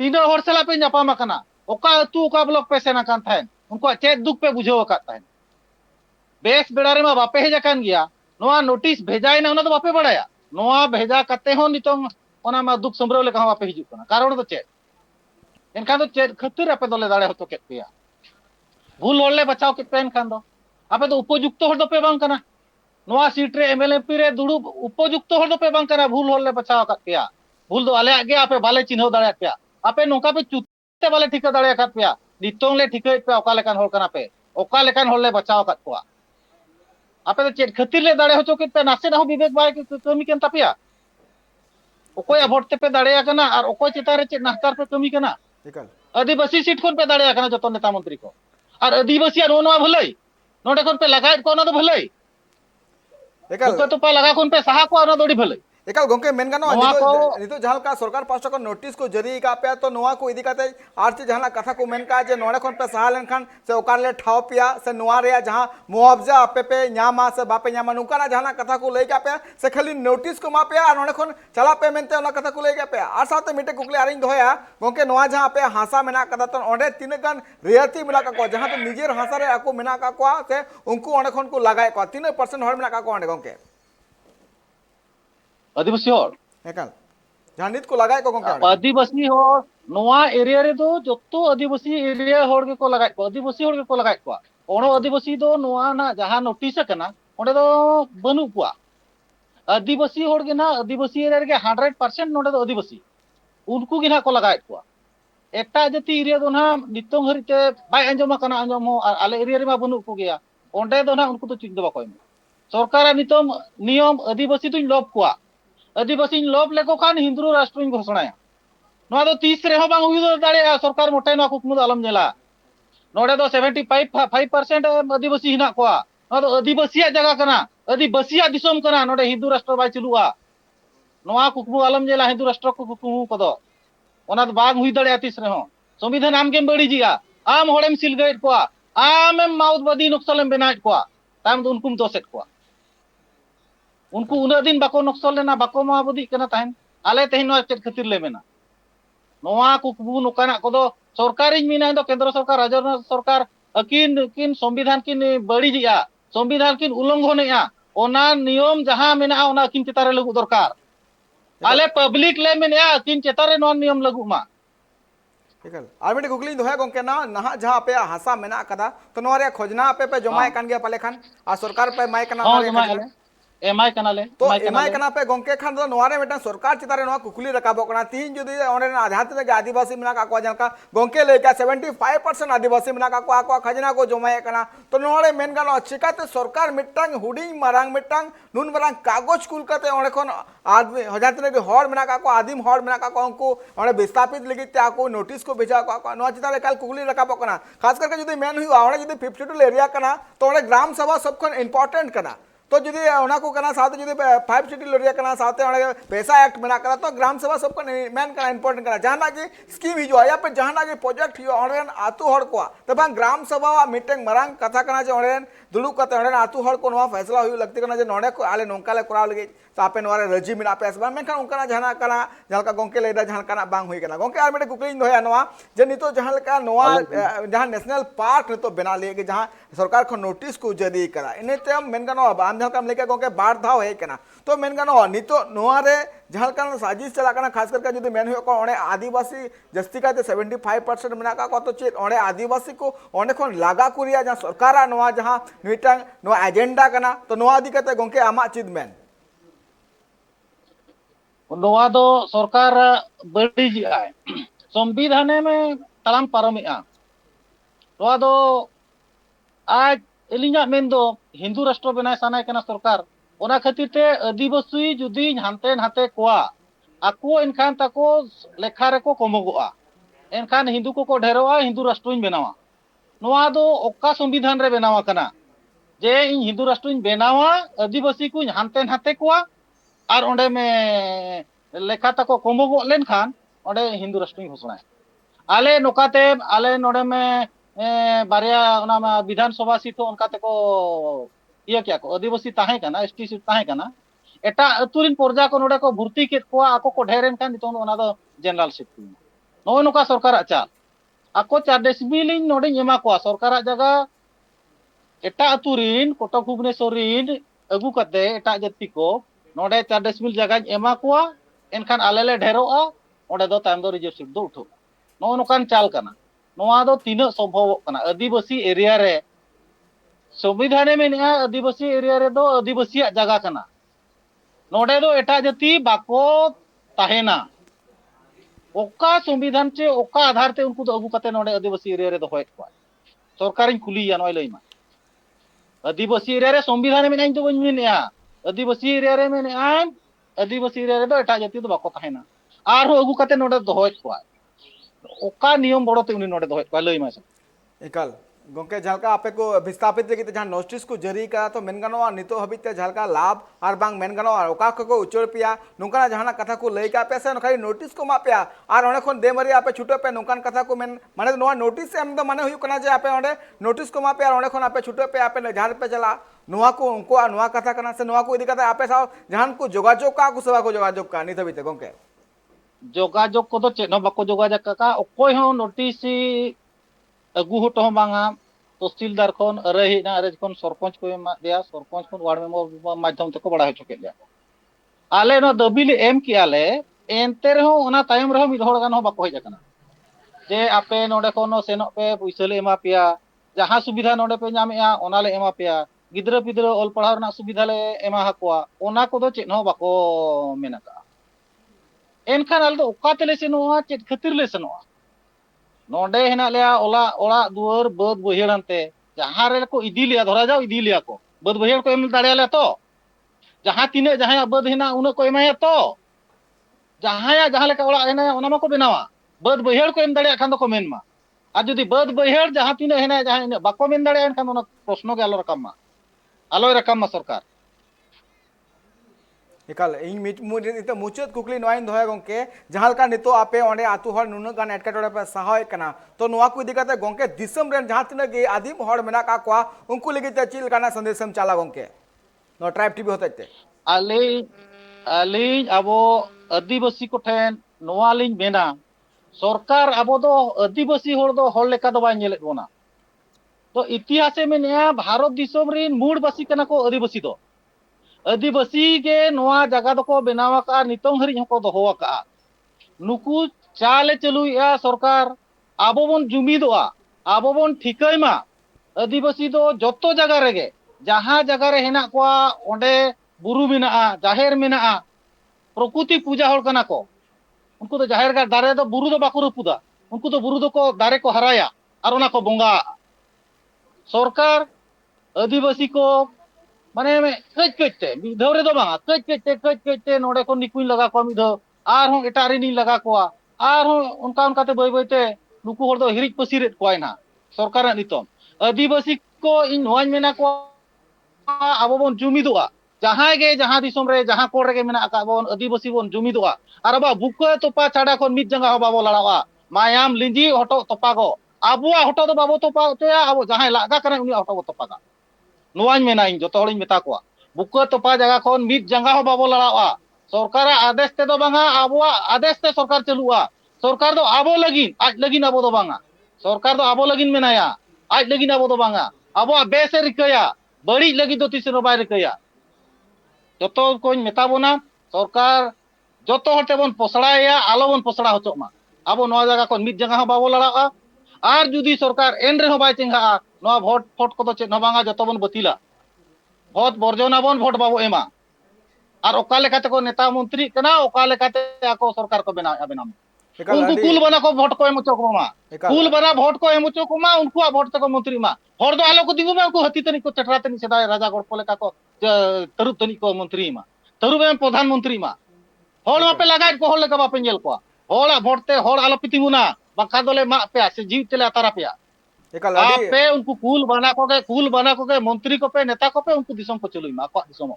तीनो हर सला पे नापामा कना ओका तू ओका ब्लॉक पे सेना कान थायन उनको चेक दुख पे बुझो आकात थायन बेस बेड़ा रे मा बापे हेजा कान गया नोआ नोटिस भेजाय ना ओना तो बापे बड़ाया नोआ भेजा कते हो नितों ओना मा दुख संभ्रव लेका बापे हिजु कना कारण तो चेक एनखान तो चेक खातिर आपे दोले दाड़े होतो केत पिया भूल होले बचाव के पेन खान दो आपे तो उपयुक्त हर दो पे बांग कना नोआ सीट रे एमएलएपी रे दुड़ुब उपयुक्त हर दो पे बांग कना भूल होले बचाव का पिया भूल दो आले आगे आपे बाले चिन्ह दाड़े पिया आपे नोका पे चुते बाले ठिका दाड़े का पिया नितों ले ठिका पे ओका लेकान होल कना पे ओका लेकान होले बचाव का कोआ आपे तो चेक खातिर ले दाड़े होचो के पे नासे ना हो विवेक बाय के कमी केन तापिया ओकोय वोट ते पे दाड़े कना और ओकोय चितारे चे नाहतार पे कमी कना एकाल आदिवासी सीट कोन पे दाड़े कना जतो नेता मंत्री को और आदिवासी नोनवा भलाई नोडे कोन पे लगाय को ना तो भलाई एकाल तो पे लगा कोन पे सहा को ना दोड़ी भलाई एकाल गोंके मेन गानो नोआ को- नितो जहां का सरकार पास्टा को नोटिस को जरी का पे तो नोआ को इदी काते आर चे जहां कथा को मेन का जे नोडे कोन पे सहा लेन खान से ओकार ले ठाव पिया से नोआ रे जहां मुआवजा आपे पे न्यामा से बापे न्यामा नुकाना जहां कथा को लेगा पे से खाली नोटिस को मा पे आ नोडे कोन चला पे मेनते ओना कथा को लेगा पे आर साथे मिटे कुकले आरिन दोया गोंके नोआ जहां पे हासा मेना कथा तो ओंडे तीन गान रियाती मिला का को जहां तो निजेर हासा रे आको मेना का को से उनको ओंडे कोन को लगाय को 3% हर मेना का को ओंडे गोंके आदिवासी और एकाल जहां नित को लगाए को गोंके आदिवासी हो नोआ एरिया रे दो जोतो आदिवासी एरिया होड़ के को लगाय को आदिवासी होड़ के को लगाय को ओनो आदिवासी दो नोआ ना जहां नोटिस कना ओंडे दो बनु को आदिवासी होड़ के ना आदिवासी एरिया के 100% नोडे दो आदिवासी उनको गे ना को लगाय को एकटा जाति एरिया दो ना नितों हरिते बाय अंजमा कना अंजम हो आले एरिया रे मा बनु को गया ओंडे दो ना उनको तो चिंता बाको सरकार नितों नियम आदिवासी तो लोभ को आदिवासी लोभ लेको खान हिंदू राष्ट्र घोषणा नोआ दो 30 रे हो बांग हुई दाड़े सरकार मोटे ना कुकमु आलम नेला नोडे दो 75% आदिवासी हिना को नोआ दो आदिवासी जगह कना आदिवासी दिसम कना नोडे हिंदू राष्ट्र बाय चलुआ नोआ कुकमु आलम नेला हिंदू राष्ट्र को कुकमु पदो ओना दो बांग हुई दाड़े 30 रे हो संविधान आम गेम बड़ी जिया आम होड़ेम सिलगैट को आम माउतवादी नक्सलेम बनाइट को ताम दो उनकुम दोसेट को उनको उना दिन बाको नक्सल लेना बाको माओवादी कना ताहन आले तेहन नोआ चेत खातिर ले मेना नोआ कुकबु नोकाना कोदो सरकार इन मीना दो केंद्र सरकार राज्य सरकार किन संविधान किन बड़ीजिया संविधान किन उल्लंघनया ओना नियम जहां मेना ओना किन चेतारे लगु दरकार आले पब्लिक ले मेना किन चेतारे नोआ नियम लगु मा इकल आर मिटे कुकली दोहे गोंके ना नहा जहां पे हासा मेना कदा तो नोरे खोजना पे जमाए कान गया पाले खान आ सरकार पे माय कना हां जमा आले एमआई कनाले तो एमआई कना पे गोंके खान दो नोरे मेटा सरकार चितारे नो कुकली रकाबो कना तीन जदि ओने आधात ने आदिवासी मेना का को जनका गोंके लेका 75% आदिवासी मेना का को खजना को जमाए कना तो नोरे मेन गानो चिकाते सरकार मिटांग हुडिंग मारांग मिटांग नुन मारांग कागज कुल कते ओने खन आदमी हजात ने हर मेना का को आदिम हर मेना का को उनको ओने विस्थापित लगी त्या को नोटिस को भेजा को नो चितारे काल कुकली रकाबो कना खास करके जदि मेन हुआ ओने जदि 52 एरिया कना तो ओने ग्राम सभा सब खन इंपोर्टेंट कना तो जुदी ओना को कना साथ जुदी 5 सिटी लोरिया कना साथ ओने पैसा एक्ट बना करा तो ग्राम सभा सब को मेन कना इंपोर्टेंट कना जहाना की स्कीम हिजो या पे जहाना की प्रोजेक्ट हिजो ओने आतु हड़ को तब ग्राम सभा मीटिंग मरांग कथा कना जे ओने दुलु कते ओने आतु हड़ को नोवा फैसला हुई लगती कना जे नोडे को आले नोंका ले कराव लगे तो आपे नोरे रजी मिना पे असबा मेन उनका जहाना कना जहां गोंके लेदा जहां कना बांग हुई कना गोंके आर मेटे कुकलिंग दोया नोवा जे नितो जहां का नोवा जहां नेशनल पार्क नितो बना लिए कि जहां सरकार को नोटिस को जदी करा इने ते मेन कनो बाम जहां काम लेके गोंके बार धाव हे कना तो मेन कनो नितो नोवा रे जहां का साजिश चला कना खास करके जदी मेन हो को ओने आदिवासी जस्ती का 75% मेना का तो चेत ओने आदिवासी को ओने खन लागा कुरिया जहां सरकार नोवा जहां मिटांग नोवा एजेंडा कना तो नोवा दिकते गोंके आमा चिद मेन नोआ दो सरकार बड़ी जी आए संविधान में तलाम पारमिया नोआ दो आज एलिंगा मेन दो हिंदू राष्ट्र बनाए सानाय कना सरकार ओना खातिर ते आदिवासी जुदी हानते हाते कोआ आको एनखान ताको लेखा रे को कमगोआ एनखान हिंदू को ढेरोआ हिंदू राष्ट्र बनावा नोआ दो ओका संविधान रे बनावा कना जे इन हिंदू राष्ट्र बनावा आदिवासी को हानते हाते कोआ और ओंडे में लेखा तको कमगो लेन खान ओंडे हिंदू राष्ट्र घोषणा आले नोकाते आले नोडे में बारिया ओना में विधानसभा सीट उनका तको ये क्या को आदिवासी ताहे कना एसटी सीट ताहे कना एटा अतुरिन प्रजा को नोडे को भर्ती के को आको को ढेरेन खान नितो ओना दो जनरल सीट नो नोका सरकार चाल आको 4 डेसिबिलिन नोडे एमा को सरकार जगह एटा अतुरिन कोटक भुवनेश्वरिन अगु कते एटा जाति को नोडे 4 डेसिबिल जगह एमा को एनखान आले ले ढेरोआ ओडे दो ताम दो रिजर्व सीट दो उठो नो नोकान चाल कना नोआ दो तीन संभव कना आदिवासी एरिया रे संविधान में आदिवासी एरिया रे दो आदिवासी जगह कना नोडे दो एटा जाति बाको ताहेना ओका संविधान चे ओका आधार ते उनको दो अगु कते नोडे आदिवासी एरिया रे दो होय को सरकार खुली या नय लइमा आदिवासी एरिया रे संविधान में इन तो बन मेनया आदिवासी एरिया रे में आन आदिवासी एरिया रे दो एटा जाति दो बाको ताहेना आर हो अगु कते नोडे दो होय को ओका नियम बड़ो ते उनी नोडे दो होय को लइमा इकल गोंके झालका आपे को विस्थापित लगी जहां नोटिस को जारी करा तो मेन गनो नितो हबिते झालका लाभ और बांग मेन गनो ओका को उचोर पिया नुकाना जहां कथा को लई का पे से खाली नोटिस को मा पिया और ओने खन देमरी आपे छुटो पे नुकान कथा को मेन माने नोआ नोटिस एम दो माने हुई कना जे आपे ओने नोटिस को मा पिया ओने खन आपे छुटो पे आपे जहां पे चला नोआ को उनको नोआ कथा कना से नोआ को इदी कथा आपे साव जहां को जोगाजोग का को सेवा को जोगाजोग का नित हबिते गोंके जोगाजोग को तो चेनो बाको जोगाजोग का ओकोय हो नोटिस अगु होटो बांगा तहसीलदार खन अरे ना अरे खन सरपंच को एम दिया सरपंच खन वार्ड मेंबर माध्यम तक बड़ा हो चुके दिया आले न दबिले एम कियाले एनते रहो ओना तायम रहो मिद होड़ गान हो बाको हेज आकना जे आपे नोडे कोनो सेनो पे पुइसा ले एमा पेया जहां सुविधा नोडे पे नामेआ ओना ले एमा पेया गिद्रा पिद्रा ऑल पढ़ाव ना सुविधा ले एमा हाकोआ ओना कोदो चेत हो बाको मेनका एनखान आल दो ओका तेले सेनोआ चेत खातिर ले सेनोआ नोडे हेना लेया ओला ओला दुआर बद बहिड़ानते जहां रे को इदी लिया धरा जाओ इदी लिया को बद बहिड़ को एम दाड़ेले तो जहां तिने जहां बद हेना उना को एमाया तो जहां लेका ओला हेना ओना मा को बनावा बद बहिड़ को एम दाड़े खान दो को मेनमा আর যদি বদ বহিড় जहां তিনে হেনা जहां बाको मेन दाड़े एनखान ओना प्रश्न के आलो रकम मा सरकार एकाल इन मुचाद कुकली नोइन दोहे गंके जहां लका नितो आपे ओंडे आतु हर नुना गान एटकेटोड़े पे सहाय कना तो नोआ को इदी काते गंके दिसम रेन जहां तिना गे आदिम हर मेना का कोआ उनको लगिते चिल काना संदेशम चाला गंके नो ट्राइब टीवी होते आलिन अबो आदिवासी को ठेन नोआ लिन मेना सरकार अबो दो आदिवासी होड़ दो होड़ लेका दो बाय नेलेत बोना तो इतिहासे में नया भारत दिसम रिन मूड़बासी कना को आदिवासी दो आदिवासी के नोआ जगह दो को बनावा का नितोंग हरि को दोहो का नुकु चाले चलुया सरकार आबो बन जुमिदोआ आबो बन ठिकैमा आदिवासी दो जत्तो जगह रेगे जहां जगह रे हेना को ओंडे बुरु मेना जाहेर मेना प्रकृति पूजा होड़ कना को उनको तो जाहेर का दारे दो बुरु दो बाको रपुदा उनको तो बुरु दो को दारे को हराया और ओना को बोंगा सरकार आदिवासी को माने में कच कचते मिधव रे दो बांगा कच कचते नोडे को निकुई लगा को मिधव आर हों एटारी नी लगा को आर हों उनका उनका ते बय बयते नुकु होड़ दो हिरिज पसिरेत कोय ना सरकार नितम आदिवासी को इन नोवाñ मेना को आबो बन जुमिदोआ जहां गे जहां दिसम रे जहां कोड़ रे मेना का बन आदिवासी बन जुमिदोआ आर बा बुको तोपा छाड़ा को मिद जंगा हो बाबो लड़ावा मायाम लिंजी हटो तोपा गो आबुआ हटो दो बाबो तोपा तोया आबो जहां लागा करे उनी हटो तोपा का नोवाñ मेना इन जतो हड़िन मेता को बुको तोपा जगह कोन मिद जंगा हो बाबो लड़ावा सरकार आदेश ते दो बांगा आबुआ आदेश ते सरकार चलुआ सरकार दो आबो लगिन आज लगिन आबो दो बांगा सरकार दो आबो लगिन मेनाया आज लगिन आबो दो बांगा आबुआ बेसे रिकया बड़ी लगी दो तीसरो बाय रिकया जतो को मेता बोना सरकार जतो हटे बन पोसड़ाया आलो बन पोसड़ा होचोमा आबो नवा जगह को मिद जगह हो बाबो लड़ावा आर जुदी सरकार एन रे हो बाय चिंगा नवा भोट फोट को तो चेत बांगा जतो बन बतिला भोट बर्जना बन भोट बाबो एमा और ओका लेकाते को नेता मंत्री कना ओका लेकाते आको सरकार को बनाया उनको कुल बना को भोट को एमुचो को मा कुल बना भोट को एमुचो को मा उनको भोट तक मंत्री मा हर दो आलो को दिगु मा उनको हती तनी को चटरा तनी सेदाय राजा गोड़ को लेका को तरुब तनी को मंत्री मा तरुब एम प्रधानमंत्री मा हर मा पे लगाय को हर लेका बापे नेल को हर भोट ते हर आलो पितिमुना बाका दोले मा पे से जीव तेले अतारा पेया पे उनको कुल बना को के मंत्री को पे नेता को पे उनको दिसम को चलुई मा को दिसम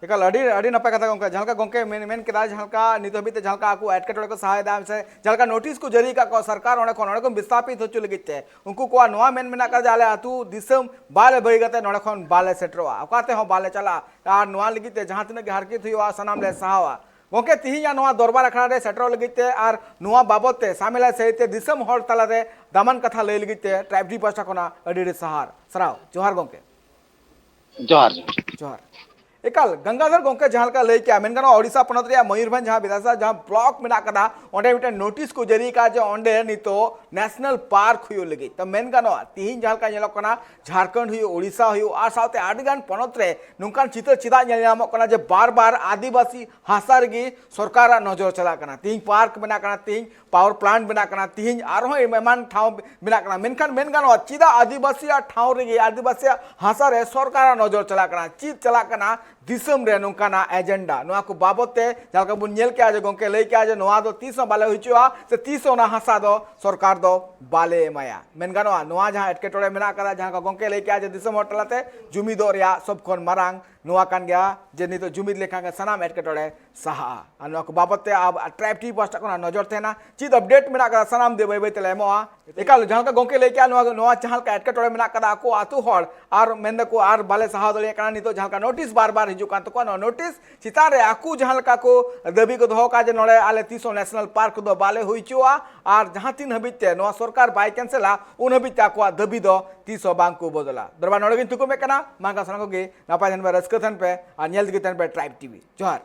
एकाल अड़ी नपाय कथा गंका जहां गंके मेन केदा जहां नित हबिते जहां आकु एटकेटोड़े को सहाय दाम से जहां नोटिस को जरी का को सरकार ओने को विस्थापित हो चुलगिते उनको को नोआ मेन मेना का जाले आतु दिसम बाले बई गते नोडे खन बाले सेटरोआ ओकाते हो बाले चला आर नोआ लगिते जहां तिना के हरकित हुआ सनाम ले सहावा गंके तिहिया नोआ दरबार अखड़ा रे सेटरो लगिते आर नोआ बाबते सामिला सहिते दिसम हर तला रे दामन कथा ले लगिते ट्राइब डी पास्टा कोना अडी सहार सराव जोहार गंके जोहार एकाल गंगाधर गंके जहां का लई के मेनगानो ओडिशा पनत रे मयूरभंज जहां विधानसभा जहां ब्लॉक मेना कदा ओंडे मिटे नोटिस को जरी का जे ओंडे नितो नेशनल पार्क हुयो लगी त मेनगानो तिहिन जहां का नेलो कना झारखंड हुयो ओडिशा हुयो आ साथे आडिगान पनत रे नुंकान चित्र चिदा नेल नामो कना जे बार-बार आदिवासी हासा रगी सरकार नजर चला कना तिहिन पार्क मेना कना तिहिन पावर प्लांट मेना कना तिहिन आरो एमान ठाव मेना कना मेनखान मेनगानो चिदा आदिवासी ठाव रगी आदिवासी हासा रे सरकार नजर चला कना चित चला कना दिसम रे नोंकाना एजेंडा नोआ को बाबते जहां बुन नेल के आज गंके लई के आज नोआ दो 300 बाले हुचुआ से 300 ना हासा दो सरकार दो बाले माया मेनगानो नोआ जहां एटकेटोड़े मेना कदा जहां गंके लई के आज दिसम होटलाते जुमिदो रिया सब खन मारांग नोआ कान गया जे नितो जुमिद लेखा के सनाम एटकेटोड़े सहा आ नोआ को बाबते अब ट्राइब टी पास्टा कोना नजर तेना चित अपडेट मेना कदा सनाम दे बय बय तेले मोआ एकाल जहां का गंके लई के नोआ जहां का एटकेटोड़े मेना कदा को आतु हर आर मेंद को आर बाले सहा दले काना नितो जहां का नोटिस बार-बार हिजुकान तो कोन नोटिस चितान रे आकु जहां का को दबी को दोहो का जे नोडे आले 300 नेशनल पार्क दो बाले हुइचुआ आर जहां तीन हबिते नो सरकार बाय कैंसला उन हबिते को दबी दो 300 बांग को बदला दरबा नोडे किन तुको में कना मांगा सनको गे नापा जन रस्कथन पे आ नेल दिगतन पे ट्राइब टीवी जोहार।